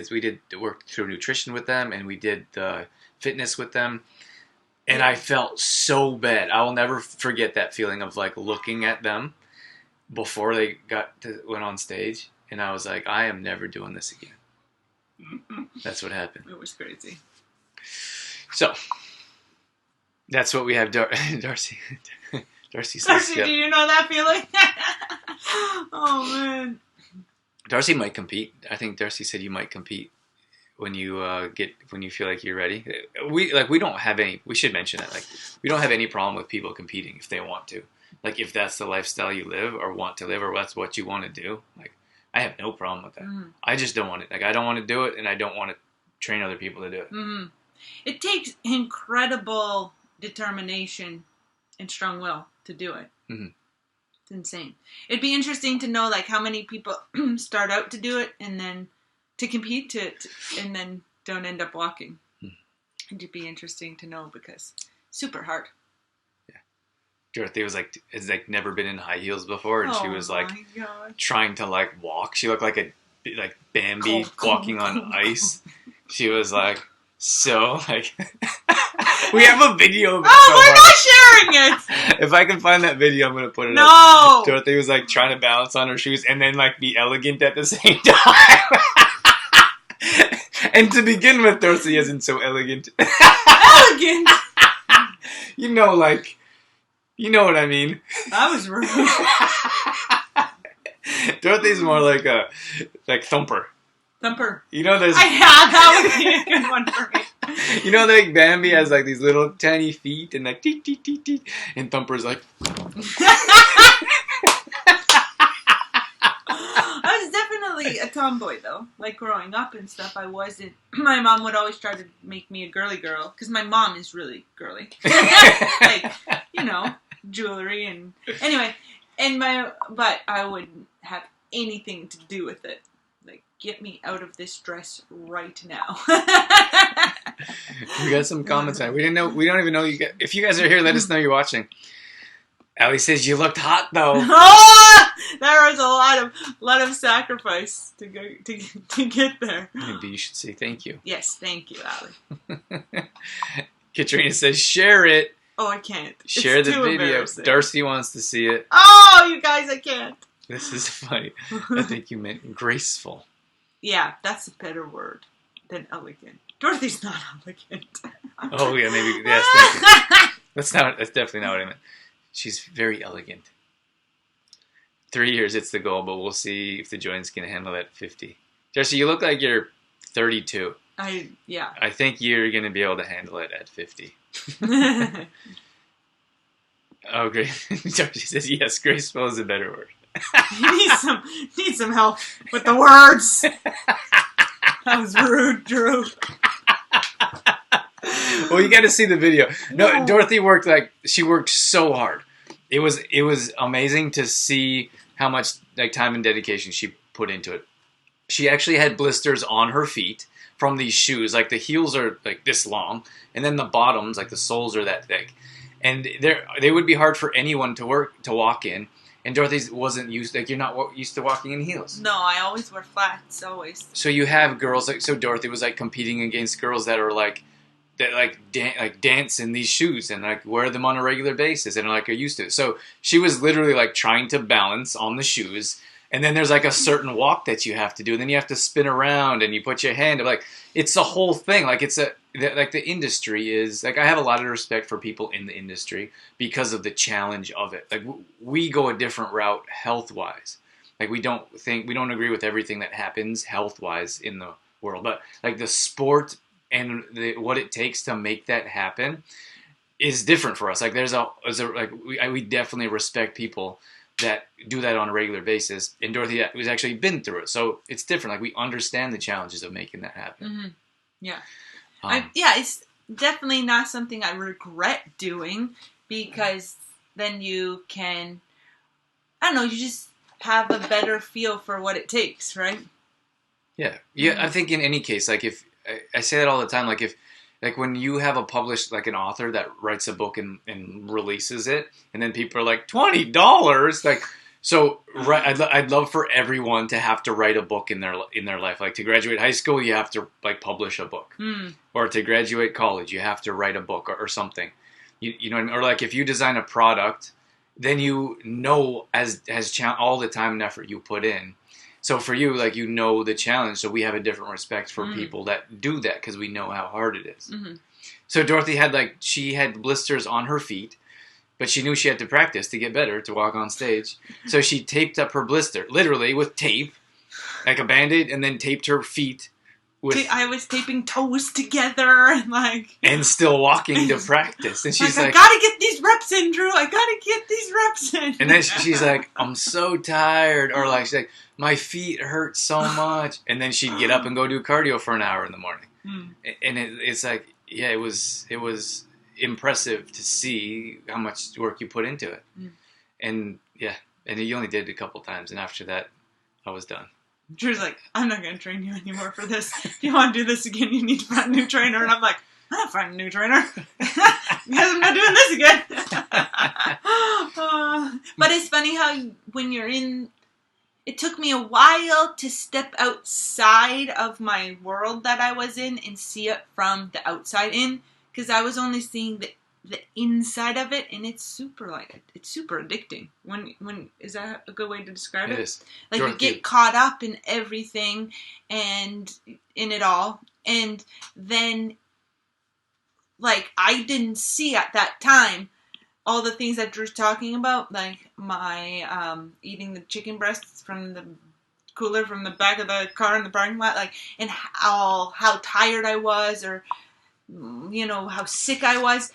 we did work through nutrition with them, and we did the fitness with them. And I felt so bad. I will never forget that feeling of, like, looking at them before they went on stage. And I was like, I am never doing this again. That's what happened. It was crazy. So, that's what we have, Darcy. Darcy says, Darcy, yep. Do you know that feeling? Oh, man. Darcy might compete. I think Darcy said you might compete when you feel like you're ready. We don't have any. We should mention that. Like, we don't have any problem with people competing if they want to. Like, if that's the lifestyle you live or want to live, or that's what you want to do. Like, I have no problem with that. I just don't want it. Like, I don't want to do it, and I don't want to train other people to do it. It takes incredible determination and strong will to do it. Mhm. It's insane. It'd be interesting to know like how many people start out to do it and then to compete and then don't end up walking. It'd be interesting to know because super hard. Dorothy has never been in high heels before, and she was like my God. trying to like walk. She looked like Bambi walking on ice. She was like so like. We have a video of it. Oh, we're not sharing it. If I can find that video, I'm gonna put it up. No. Dorothy was like trying to balance on her shoes and then like be elegant at the same time. And to begin with, Dorothy isn't so elegant. Elegant. You know what I mean. That was rude. Dorothy's more like Thumper. Thumper. You know, there's. That would be a good one for me. You know, like Bambi has like these little tiny feet and like teet teet teet teet, and Thumper's like. I was definitely a tomboy though. Like growing up and stuff, I wasn't. My mom would always try to make me a girly girl because my mom is really girly. Like, you know, jewelry and anyway, but I wouldn't have anything to do with it. Like, get me out of this dress right now. We got some comments on it. We didn't know. We don't even know you. If you guys are here, let us know you're watching. Allie says you looked hot though. Oh, there was a lot of sacrifice to go to get there. Maybe you should say thank you. Yes, thank you, Allie. Katrina says share it. Oh, I can't. Share It's the too video. embarrassing. Darcy wants to see it. Oh, you guys, I can't. This is funny. I think you meant graceful. Yeah, that's a better word than elegant. Dorothy's not elegant. Oh yeah, maybe. Yes, thank you. That's definitely not what I meant. She's very elegant. 3 years, it's the goal, but we'll see if the joints can handle that 50. Darcy, you look like you're 32. Yeah. I think you're going to be able to handle it at 50. Oh, great. Darcy says, yes, graceful is a better word. You need some help with the words. That was rude, Drew. Well, you got to see the video. No, Dorothy worked so hard. It was amazing to see how much like time and dedication she put into it. She actually had blisters on her feet from these shoes. Like the heels are like this long, and then the bottoms, like the soles, are that thick. And they would be hard for anyone to walk in. And Dorothy wasn't used, like, you're not used to walking in heels. No, I always wear flats, always. So you have girls, like, so Dorothy was, like, competing against girls that are, dance in these shoes and, like, wear them on a regular basis and, like, are used to it. So she was literally, like, trying to balance on the shoes. And then there's, like, a certain walk that you have to do. And then you have to spin around and you put your hand, like, it's the whole thing. Like, the industry is, like, I have a lot of respect for people in the industry because of the challenge of it. Like, we go a different route health-wise. Like, we don't agree with everything that happens health-wise in the world. But, like, the sport and what it takes to make that happen is different for us. Like, we definitely respect people that do that on a regular basis. And Dorothy has actually been through it. So it's different. Like, we understand the challenges of making that happen. Mm-hmm. Yeah. It's definitely not something I regret doing because then you can, I don't know, you just have a better feel for what it takes, right? Yeah. Yeah. I think in any case, like if I say that all the time, like when you have a published, like an author that writes a book and releases it, and then people are like, $20, like, so I'd love for everyone to have to write a book in their life. Like to graduate high school, you have to like publish a book, or to graduate college, you have to write a book or something. You know, or like if you design a product, then you know as all the time and effort you put in. So for you, like you know the challenge. So we have a different respect for people that do that because we know how hard it is. Mm-hmm. So Dorothy she had blisters on her feet. But she knew she had to practice to get better, to walk on stage. So she taped up her blister, literally with tape, like a Band-Aid, and then taped her feet with... I was taping toes together and like... And still walking to practice. And she's like... I gotta get these reps in, Drew. I gotta get these reps in. And then she's like, I'm so tired. Or like, she's like, my feet hurt so much. And then she'd get up and go do cardio for an hour in the morning. And it's like, yeah, it was impressive to see how much work you put into it. Mm. And you only did it a couple times, and after that, I was done. Drew's like, I'm not going to train you anymore for this. If you want to do this again, you need to find a new trainer. And I'm like, I'm not finding a new trainer. Because I'm not doing this again. But it's funny how when you're in... It took me a while to step outside of my world that I was in and see it from the outside in. Because I was only seeing the inside of it, and it's super addicting. When is that a good way to describe it? It is. Like you get caught up in everything and in it all, and then like I didn't see at that time all the things that Drew's talking about, like my eating the chicken breasts from the cooler from the back of the car in the parking lot, like, and how tired I was, or how sick I was.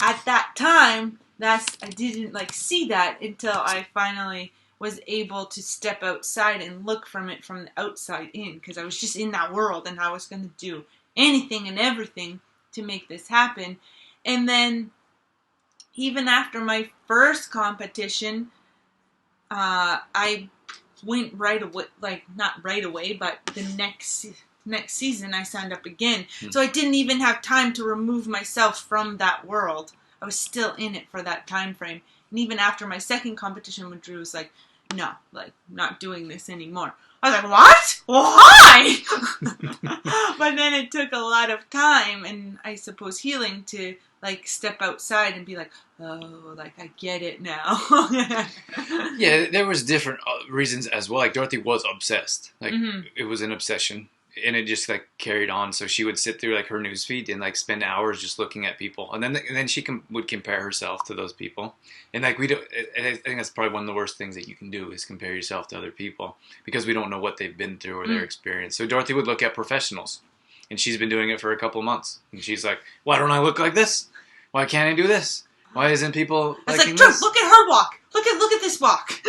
At that time, I didn't see that until I finally was able to step outside and look from it from the outside in, because I was just in that world and I was going to do anything and everything to make this happen. And then even after my first competition, I went right away, not right away, but the next season I signed up again. So I didn't even have time to remove myself from that world. I was still in it for that time frame. And even after my second competition, when Drew was like, no, not doing this anymore. I was like, what? Why? But then it took a lot of time and I suppose healing to step outside and be like, oh, I get it now. Yeah, there was different reasons as well. Dorothy was obsessed. It was an obsession. And it just carried on. So she would sit through her news feed and spend hours just looking at people, and then she would compare herself to those people. And we don't. I think that's probably one of the worst things that you can do is compare yourself to other people, because we don't know what they've been through or their experience. So Dorothy would look at professionals, and she's been doing it for a couple months, and she's like, "Why don't I look like this? Why can't I do this? Why isn't people liking Drew, this? Look at her walk. Look at this walk."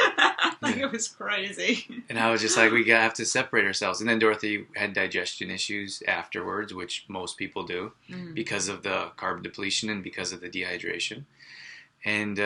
It was crazy. And I was just like, we have to separate ourselves. And then Dorothy had digestion issues afterwards, which most people do, because of the carb depletion and because of the dehydration. And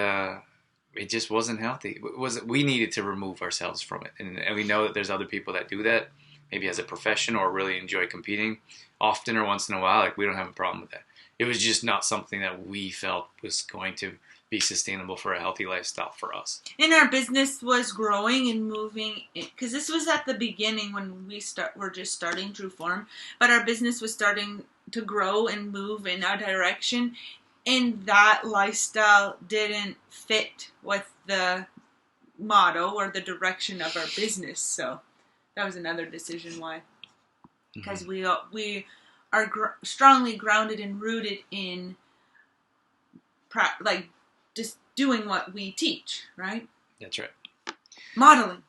it just wasn't healthy. We needed to remove ourselves from it. And we know that there's other people that do that, maybe as a profession or really enjoy competing often or once in a while. We don't have a problem with that. It was just not something that we felt was going to be sustainable for a healthy lifestyle for us. And our business was growing and moving, because this was at the beginning when we're just starting Drew Form, but our business was starting to grow and move in our direction, and that lifestyle didn't fit with the motto or the direction of our business. So that was another decision why, because we are strongly grounded and rooted in just doing what we teach, right? That's right. Modeling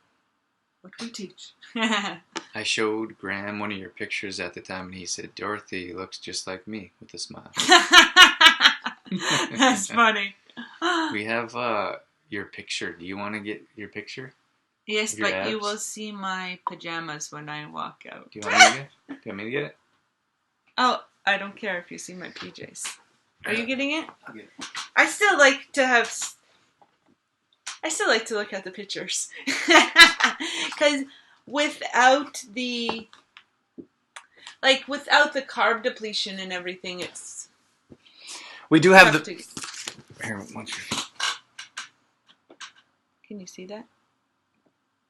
what we teach. I showed Graham one of your pictures at the time, and he said, "Dorothy looks just like me," with a smile. That's funny. We have your picture. Do you want to get your picture? Yes, but abs? You will see my pajamas when I walk out. Do you want me to get it? Oh, I don't care if you see my PJs. Are you getting it? I'll get it. I still like to look at the pictures. Because without the carb depletion and everything, it's... We do have the... Here, Can you see that?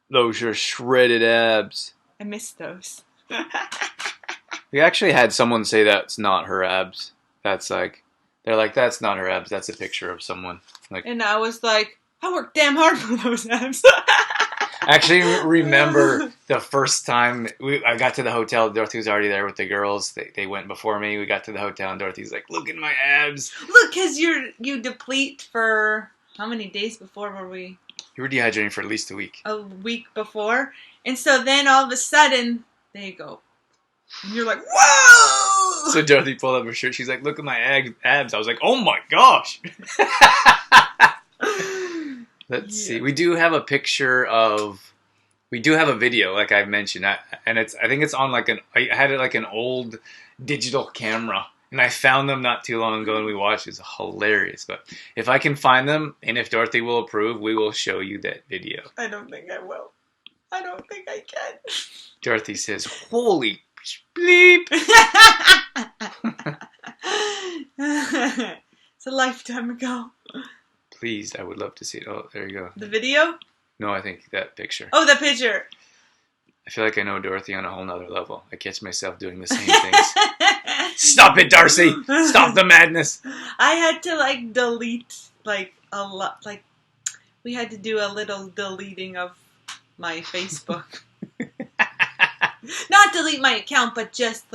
Those are shredded abs. I missed those. We actually had someone say that's not her abs. That's they're like, that's not her abs. That's a picture of someone. And I was like, I worked damn hard for those abs. I actually remember the first time I got to the hotel. Dorothy was already there with the girls. They went before me. We got to the hotel, and Dorothy's like, "Look at my abs." Look, because you deplete for how many days before were we? You were dehydrating for at least a week. A week before, and so then all of a sudden they go, and you're like, "Whoa!" So Dorothy pulled up her shirt. She's like, "Look at my abs." I was like, "Oh my gosh." Let's see. We do have a picture of. We do have a video, I mentioned, and I think it's on I had it an old digital camera, And I found them not too long ago and we watched. It's hilarious. But if I can find them and if Dorothy will approve, we will show you that video. I don't think I will. I don't think I can. Dorothy says, holy bleep. It's a lifetime ago. Please, I would love to see it. Oh, there you go. The video? No, I think that picture. Oh, the picture. I feel like I know Dorothy on a whole nother level. I catch myself doing the same things. Stop it, Darcy! Stop the madness! I had to delete a lot. We had to do a little deleting of my Facebook. Not delete my account, but just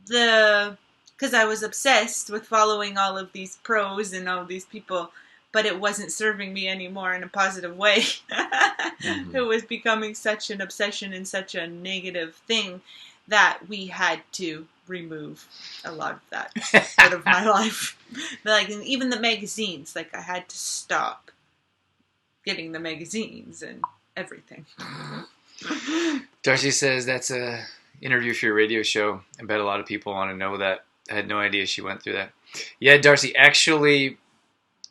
because I was obsessed with following all of these pros and all these people, but it wasn't serving me anymore in a positive way. Mm-hmm. It was becoming such an obsession and such a negative thing that we had to remove a lot of that out of my life. And even the magazines, I had to stop getting the magazines and everything. Darcy says that's a interview for your radio show. I bet a lot of people want to know that. I had no idea she went through that. Yeah, Darcy, actually,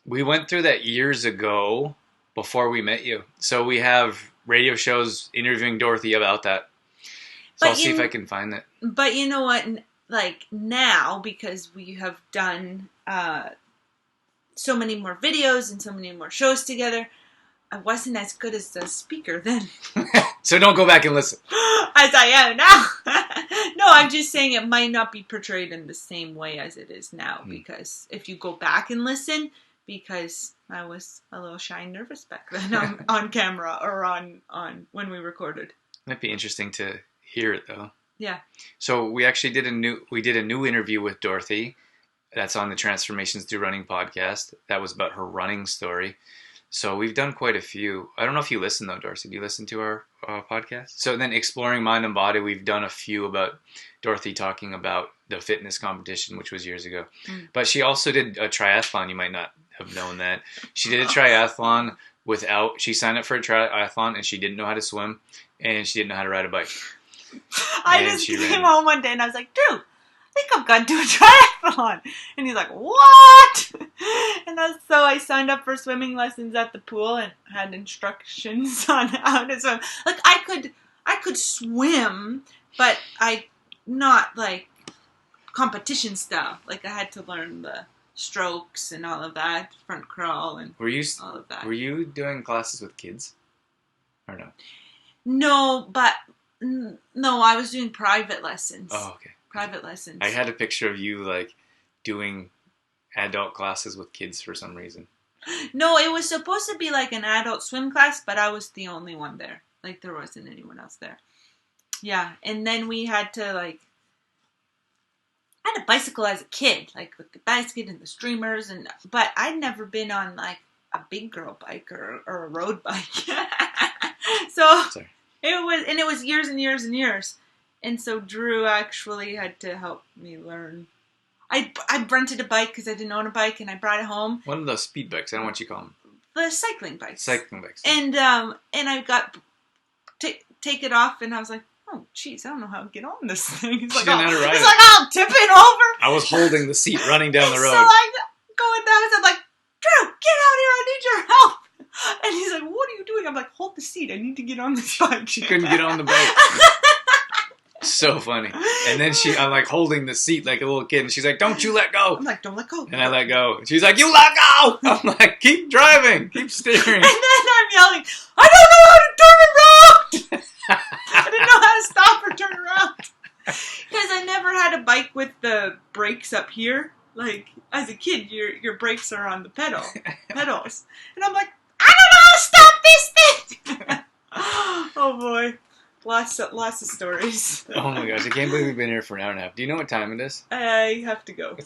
we went through that years ago before we met you. So we have radio shows interviewing Dorothy about that. So I'll see if I can find that. But you know what? Now, because we have done so many more videos and so many more shows together, I wasn't as good as a speaker then. So don't go back and listen. As I am now. No, I'm just saying it might not be portrayed in the same way as it is now. Because if you go back and listen, because I was a little shy and nervous back then on camera or on when we recorded. Might be interesting to hear it though. Yeah. So we actually did a new interview with Dorothy. That's on the Transformations Through Running podcast. That was about her running story. So we've done quite a few. I don't know if you listen though, Darcy. Do you listen to our podcast? So then Exploring Mind and Body, we've done a few about Dorothy talking about the fitness competition, which was years ago. But she also did a triathlon. You might not have known that. She did a triathlon she signed up for a triathlon and she didn't know how to swim and she didn't know how to ride a bike. I just came home one day and I was like, Drew, I think I'm going to do a triathlon. And he's like, what? And so I signed up for swimming lessons at the pool and had instructions on how to swim. I could swim, but not competition style. I had to learn the strokes and all of that, front crawl and all of that. Were you doing classes with kids? Or no? No, I was doing private lessons. Oh, okay. Private lessons. I had a picture of you doing adult classes with kids for some reason. No, it was supposed to be an adult swim class, but I was the only one there. There wasn't anyone else there. Yeah, and then we had to I had a bicycle as a kid, with the basket and the streamers, but I'd never been on a big girl bike or a road bike. So Sorry. It was years and years and years. And so Drew actually had to help me learn. I rented a bike because I didn't own a bike, and I brought it home. One of those speed bikes. I don't know what you call them. The cycling bikes. Cycling bikes. And I got take it off, and I was like, oh, jeez, I don't know how to get on this thing. It's didn't know how to ride it. I'm tipping over. I was holding the seat running down the road. So I going down, and I'm like, Drew, get out here, I need your help. And he's like, what are you doing? I'm like, hold the seat. I need to get on this bike. She couldn't get on the bike. So funny. And then I'm holding the seat like a little kid. And she's like, don't you let go. I'm like, don't let go. And I let go. She's like, you let go. I'm like, keep driving. Keep steering. And then I'm yelling, I don't know how to turn around. I didn't know how to stop or turn around. Because I never had a bike with the brakes up here. As a kid, your brakes are on the pedals. And I'm like, I don't know how to stop this thing. Oh boy. Lots of stories. Oh my gosh, I can't believe we've been here for an hour and a half. Do you know what time it is? I have to go.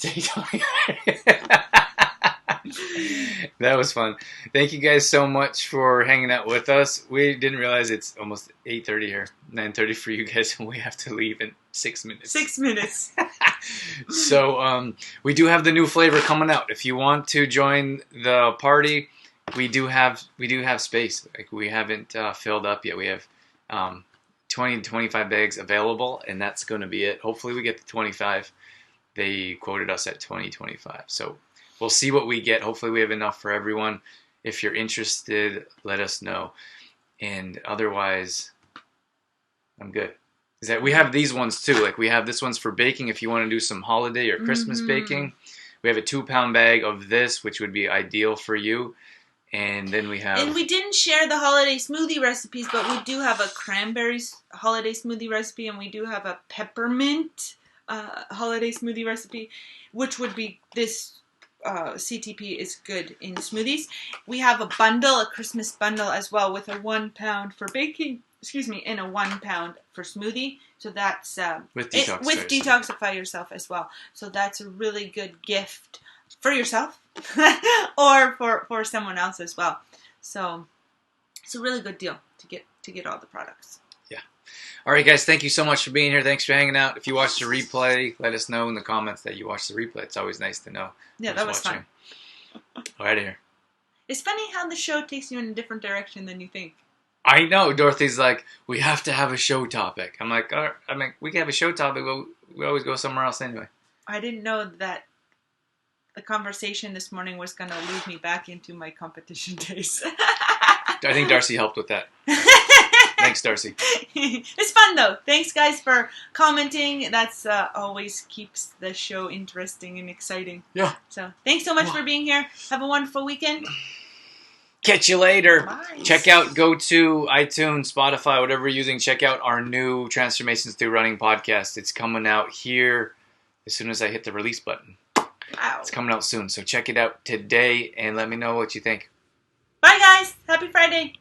That was fun. Thank you guys so much for hanging out with us. We didn't realize it's almost 8:30 here. 9:30 for you guys, and we have to leave in 6 minutes. 6 minutes. So we do have the new flavor coming out. If you want to join the party, we do have space. We haven't filled up yet. We have 20 to 25 bags available, and that's going to be it. Hopefully we get to 25. they quoted us at 2025. So we'll see what we get. Hopefully we have enough for everyone. If you're interested, let us know. And otherwise, I'm good. Is that we have these ones too. Like we have this one's for baking if you want to do some holiday or Christmas baking. We have a 2-pound bag of this, which would be ideal for you. And then we have... And we didn't share the holiday smoothie recipes, but we do have a cranberries holiday smoothie recipe, and we do have a peppermint holiday smoothie recipe, which would be this CTP is good in smoothies. We have a bundle, a Christmas bundle as well, with a 1 pound for baking, and a 1 pound for smoothie. So that's with Detoxify Yourself as well. So that's a really good gift for yourself or for someone else as well. So it's a really good deal to get all the products. Yeah. All right, guys. Thank you so much for being here. Thanks for hanging out. If you watched the replay, let us know in the comments that you watched the replay. It's always nice to know. Yeah, that was fun. All right, here. It's funny how the show takes you in a different direction than you think. I know. Dorothy's like, we have to have a show topic. I'm like, all right, we can have a show topic, but we always go somewhere else anyway. I didn't know that the conversation this morning was going to lead me back into my competition days. I think Darcy helped with that. Thanks, Darcy. It's fun, though. Thanks, guys, for commenting. That's always keeps the show interesting and exciting. Yeah. So thanks so much for being here. Have a wonderful weekend. Catch you later. Bye. Go to iTunes, Spotify, whatever you're using. Check out our new Transformations Through Running podcast. It's coming out here as soon as I hit the release button. Wow. It's coming out soon. So check it out today and let me know what you think. Bye, guys. Happy Friday.